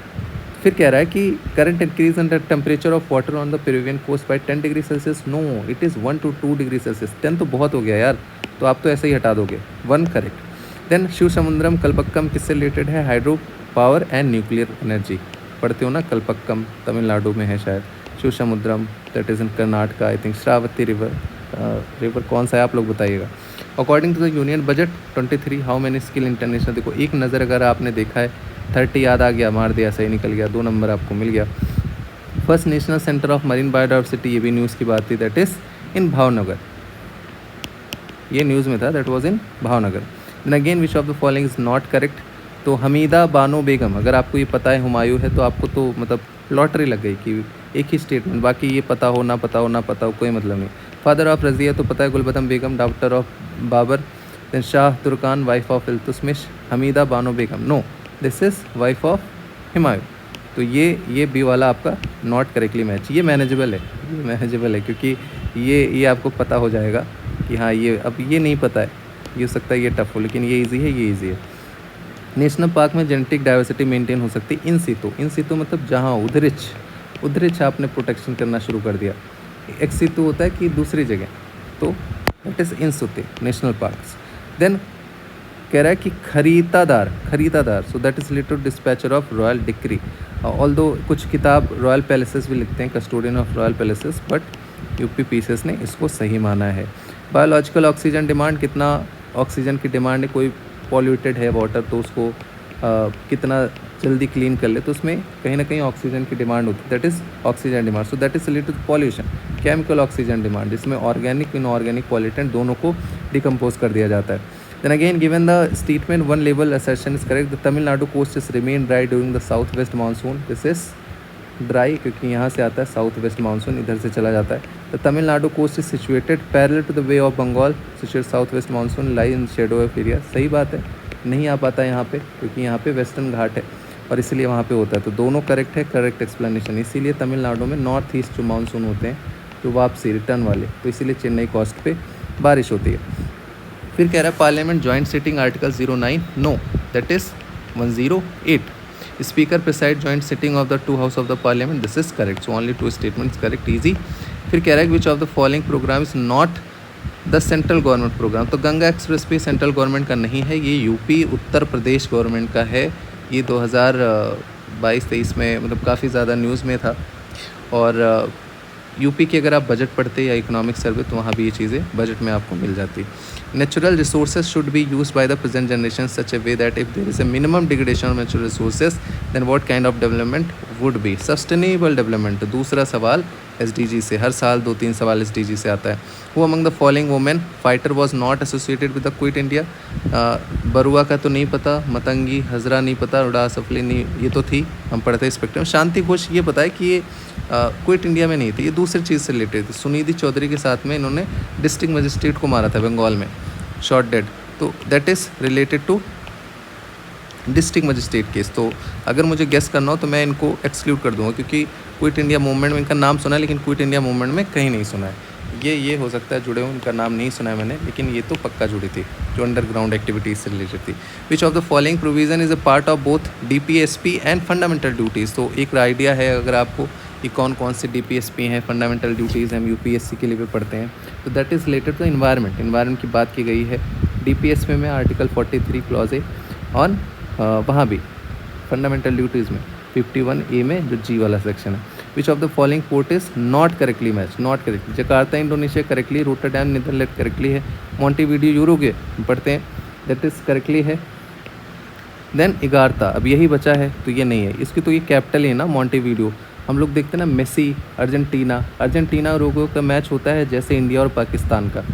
फिर कह रहा है कि current increase in the temperature of water on the Peruvian coast by 10 degree Celsius. No, it is 1 to 2 degree Celsius. 10 तो बहुत हो गया यार, तो आप तो ऐसे ही हटा दोगे। 1 करेक्ट। देन शिव समुद्रम कल्पक्कम किससे रिलेटेड है? Hydro power and nuclear energy. पढ़ते हो ना, कल्पक्कम तमिलनाडु में है शायद, Shiva Samudram that is in Karnataka I think. Sharavati river, river कौन सा है आप लोग बताइएगा। According to the union budget 23 how many skill international? देखो एक नज़र अगर आपने देखा है, 30 याद आ गया, मार दिया, सही निकल गया, 2 नंबर आपको मिल गया। First national centre of marine biodiversity, ये भी न्यूज़ की बात थी, दैट इज़ इन भावनगर। ये न्यूज़ में था, that was in Bhavnagar. Then again which of the following is not correct? तो हमीदा बानो बेगम, अगर आपको ये पता है हुमायूं है तो आपको तो मतलब लॉटरी लग गई कि एक ही स्टेटमेंट, बाकी ये पता हो ना पता हो ना पता हो कोई मतलब नहीं। फादर ऑफ रज़िया तो पता है, Gulbadan Begum, daughter of Babur. Then Shah Turkan wife of Iltutmish, Hamida Banu Begum. No, this is wife of Humayun. तो ये बी वाला आपका नॉट करेक्टली मैच। ये मैनेजेबल है, ये मैनेजेबल है, क्योंकि ये आपको पता हो जाएगा कि हाँ ये, अब ये नहीं पता है, ये हो सकता है ये टफ हो, लेकिन ये इजी है, ये इजी है। नेशनल पार्क में जेनेटिक डाइवर्सिटी मेंटेन हो सकती है इन सीतु। इन सीतु मतलब जहाँ उधरिच आपने प्रोटेक्शन करना शुरू कर दिया। एक्स सीतु होता है कि दूसरी जगह, तो that is in situ national parks. देन कह रहा है कि खरीदादार, so that is related to dispatcher of royal decree. Although कुछ किताब रॉयल पैलेसेस भी लिखते हैं, custodian of royal palaces, but UP PCS ने इसको सही माना है। बायोलॉजिकल ऑक्सीजन डिमांड, कितना ऑक्सीजन की डिमांड है? कोई पॉल्यूटेड है वाटर तो उसको कितना जल्दी क्लीन कर ले, तो उसमें कहीं ना कहीं ऑक्सीजन की डिमांड होती है, that is oxygen demand. So that is related to pollution. Chemical oxygen demand, जिसमें ऑर्गेनिक इनऑर्गेनिक पॉल्यूटेंट दोनों को डिकम्पोज कर दिया जाता है। Then again given the statement one level assertion is correct. The Tamil Nadu coast is remain dry during the south west monsoon. This is dry क्योंकि यहाँ से आता है साउथ वेस्ट मानसून, इधर से चला जाता है। The Tamil Nadu coast is situated parallel to the bay of Bengal, situated south west monsoon lie in shadow of area. सही बात है, नहीं आ पाता यहाँ पे क्योंकि यहाँ पे वेस्टर्न घाट है और इसीलिए वहाँ पे होता है। तो दोनों करेक्ट है, करेक्ट एक्सप्लेनेशन। इसीलिए तमिलनाडु में नॉर्थ ईस्ट जो मानसून होते हैं, जो वापसी रिटर्न वाले, तो इसीलिए चेन्नई कोस्ट पे बारिश होती है। फिर कह रहा है parliament joint sitting article 09, no that is 108। Speaker preside joint sitting of the two house of the parliament, this is correct. So only 2 statements correct, easy. फिर कह रहा है which of the following program is not the central government program. तो Ganga express भी central government का नहीं है, ये यूपी उत्तर प्रदेश गवर्नमेंट का है। ये 2022-23 में मतलब काफ़ी ज़्यादा न्यूज़ में था। और यूपी की अगर आप बजट पढ़ते या इकोनॉमिक सर्वे तो वहाँ भी ये चीज़ें बजट में आपको मिल जाती। Natural resources should be use by the present generation such a way that if there is a minimum degradation of natural resources then what kind of development would be sustainable development. दूसरा सवाल SDG से, हर साल 2-3 सवाल SDG से आता है। वो among the following women fighter was not associated with the quit India. Barua का तो नहीं पता, मतंगी हजरा नहीं पता, उड़ा सफली नहीं, ये तो थी, हम पढ़ते स्पेक्ट्रम। शांति घोष ये पता है कि ये क्विट इंडिया में नहीं थी, ये दूसरी चीज़ से रिलेटेड थी। सुनिधि चौधरी के साथ में इन्होंने डिस्ट्रिक्ट मजिस्ट्रेट को मारा था बंगाल में, शॉट डेड, तो that is related to district magistrate case. तो अगर मुझे गेस करना हो तो मैं इनको एक्सक्लूड कर दूंगा, क्योंकि क्विट इंडिया मूवमेंट में इनका नाम सुना है, लेकिन क्विट इंडिया मूवमेंट में कहीं नहीं सुना है। ये हो सकता है जुड़े हो, उनका नाम नहीं सुना है मैंने, लेकिन ये तो पक्का जुड़ी थी, जो अंडरग्राउंड एक्टिविटीज़ से रिलेटेड थी। विच of the following provision is a part of both DPSP and fundamental duties. तो एक आइडिया है अगर आपको कि कौन कौन से DPSP हैं, फंडामेंटल ड्यूटीज़ हम UPSC के लिए भी पढ़ते हैं, तो that is related to environment की बात की गई है। DPSP में आर्टिकल 43 क्लॉज ए ऑन, वहाँ भी फंडामेंटल ड्यूटीज़ में 51A में जो G वाला सेक्शन है। Which of the following port is not correctly match, not correctly. Jakarta Indonesia correctly, Rotterdam Netherland correctly है, मोंटेवीडियो यूरुग्वे पढ़ते हैं, दैट इज़ करेक्टली है। देन इगार्ता, अब यही बचा है, तो ये नहीं है, इसकी तो ये कैपिटल ही है ना मोंटेवीडियो। हम लोग देखते हैं ना मेसी, अर्जेंटीना और उरुग्वे का मैच होता है जैसे इंडिया और पाकिस्तान का।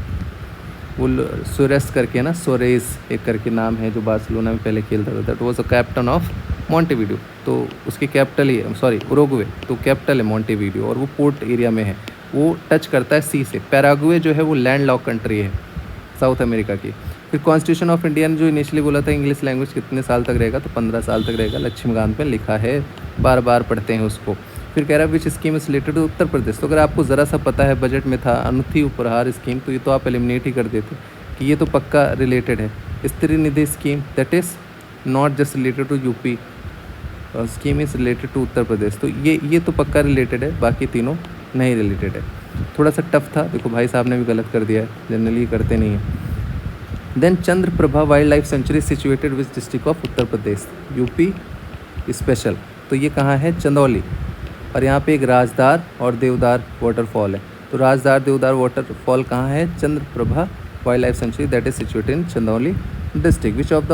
वो सोरेस करके ना, सोरेस एक करके नाम है, जो बार्सिलोना में पहले खेलता था, that was a captain of Montevideo. तो उसकी कैपिटल ही है, सॉरी उरुग्वे, तो कैपिटल है मोंटेवीडियो, और वो पोर्ट एरिया में है, वो टच करता है सी से। पैराग्वे जो है वो लैंड लॉक कंट्री है साउथ अमेरिका की। फिर कॉन्स्टिट्यूशन ऑफ इंडिया ने जो इनिशियली बोला था इंग्लिश लैंग्वेज कितने साल तक रहेगा, तो 15 साल तक रहेगा, लक्ष्मीकांत पे लिखा है, बार बार पढ़ते हैं उसको। फिर कह रहा है which scheme is related to Uttar Pradesh. तो अगर आपको ज़रा सा पता है बजट में था अनुथी उपहार स्कीम, तो ये तो आप एलिमिनेट ही कर देते कि ये तो पक्का रिलेटेड है। Stree Nidhi scheme, that is not just related to UP, scheme is related to Uttar Pradesh, तो ये तो पक्का रिलेटेड है, बाकी तीनों नहीं रिलेटेड है। थोड़ा सा टफ था, देखो भाई साहब ने भी गलत कर दिया है, जनरली करते नहीं है। Then Chandraprabha wild life sanctuary situated with district of Uttar Pradesh, UP special, तो ये कहाँ है, चंदौली। और यहाँ पे एक राजदार और देवदार वाटरफॉल है, तो राजदार देवदार वाटरफॉल कहाँ है, Chandraprabha wild life sanctuary, that is situated in Chandauli district. Which of the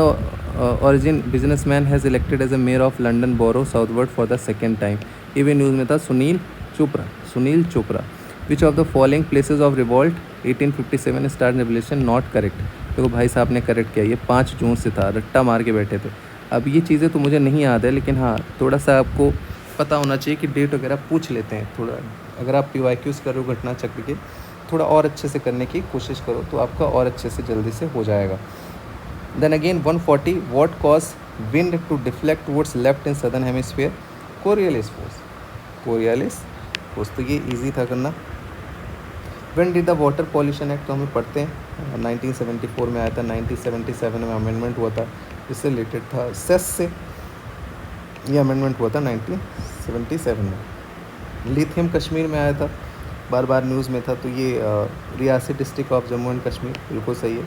origin businessman has elected as a mayor of London borough Southwark for the second time. ये भी न्यूज़ में था, Sunil Chopra. Which of the following places of revolt 1857 star revolution, not correct. देखो भाई साहब ने correct किया, ये 5 जून से था, रट्टा मार के बैठे थे। अब ये चीज़ें तो मुझे नहीं याद है, लेकिन हाँ थोड़ा सा आपको पता होना चाहिए कि डेट वगैरह पूछ लेते हैं थोड़ा। अगर आप PYQs कर रहे हो घटना चक्र के, थोड़ा और अच्छे से करने की कोशिश करो, तो आपका और अच्छे से जल्दी से हो जाएगा। Then again 140, what cause wind to deflect towards left in southern hemisphere, coriolis force, तो ये इजी था करना। When did the water pollution act, तो हमें पढ़ते हैं 1974 में आया था, 1977 में अमेंडमेंट हुआ था, इससे रिलेटेड था सेस से, ये अमेंडमेंट हुआ था 1977 में। लिथियम कश्मीर में आया था, बार बार न्यूज़ में था, तो ये Reasi district of Jammu and Kashmir, बिल्कुल सही है।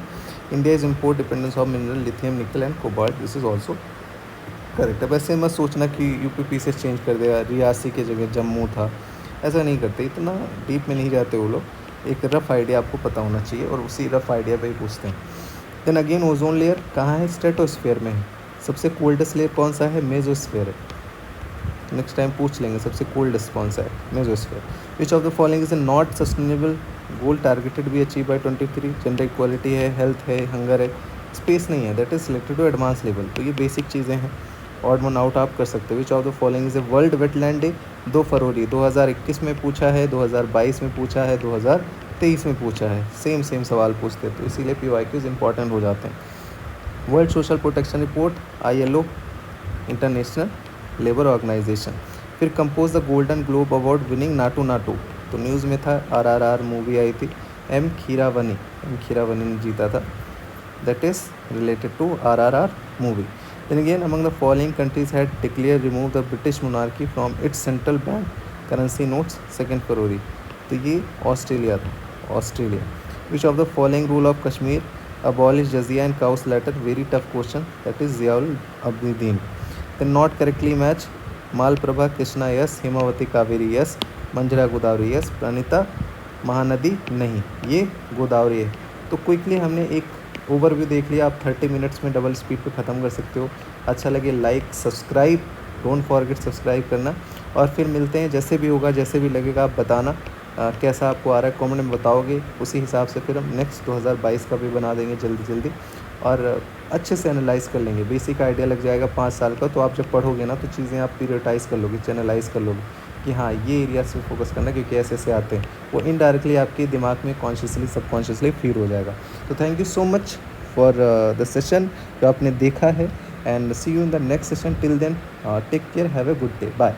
India is import dependence of mineral lithium निकल and cobalt, this is also correct है। वैसे मत सोचना कि UP से चेंज कर देगा, रियासी के जगह जम्मू था, ऐसा नहीं करते, इतना डीप में नहीं जाते वो लोग। एक रफ़ आइडिया आपको पता होना चाहिए, और उसी रफ़ आइडिया पे ही पूछते हैं। देन अगेन ओजोन लेयर कहाँ है, स्ट्रेटोस्फेयर में है। सबसे कोल्डेस्ट लेयर कौन सा है, मेसोस्फेयर है, नेक्स्ट टाइम पूछ लेंगे सबसे कोल्डेस्ट कौन सा है, mesosphere. Which of the following is a not sustainable goal targeted be achieve by 23, gender equality है, हेल्थ है, हंगर है, स्पेस नहीं है, that is selected to advance level, तो ये बेसिक चीज़ें हैं, ऑड वन आउट आप कर सकते हो। विच of the following is a world wetland day, 2 फरवरी 2021 में पूछा है, 2022 में पूछा है, 2023 में पूछा है, सेम सवाल पूछते हैं, तो इसीलिए PYQs इंपॉर्टेंट हो जाते हैं। World social protection report, ILO, international labour organisation. फिर compose the golden globe award winning Naatu, तो न्यूज़ में था, RRR मूवी आई थी, M खीरावनी ने जीता था, that is related to RRR movie. Then again among the following countries had declare remove the British monarchy from its central bank currency notes 2 फरवरी, तो ये ऑस्ट्रेलिया था, Australia. Which of the following rule of Kashmir abolish jizya and cows letter, very tough question, that is Ziaul Abidin. Then not correctly match, Malaprabha Krishna yes, Himavati Kaveri yes, Manjira Godavari yes, Pranhita Mahanadi नहीं, ये गोदावरी है। तो quickly हमने एक ओवरव्यू देख लिया, आप 30 मिनट्स में डबल स्पीड पे ख़त्म कर सकते हो। अच्छा लगे like, subscribe don't forget subscribe करना। और फिर मिलते हैं, जैसे भी होगा, जैसे भी लगेगा आप बताना कैसा आपको आ रहा है, कमेंट में बताओगे, उसी हिसाब से फिर हम नेक्स्ट 2022 का भी बना देंगे जल्दी जल्दी, और अच्छे से एनालाइज़ कर लेंगे। बेसिक आइडिया लग जाएगा 5 साल का, तो आप जब पढ़ोगे ना तो चीज़ें आप पीरियडाइज़ कर लोगे, चैनलाइज़ कर लोगे कि हाँ ये एरियाज़ पे फोकस करना है, क्योंकि ऐसे ऐसे आते हैं, वो इनडायरेक्टली आपके दिमाग में कॉन्शियसली सबकॉन्शियसली फीड हो जाएगा। तो thank you so much for the session जो आपने देखा है, and see you in the next session. Till then take care, have a good day, bye.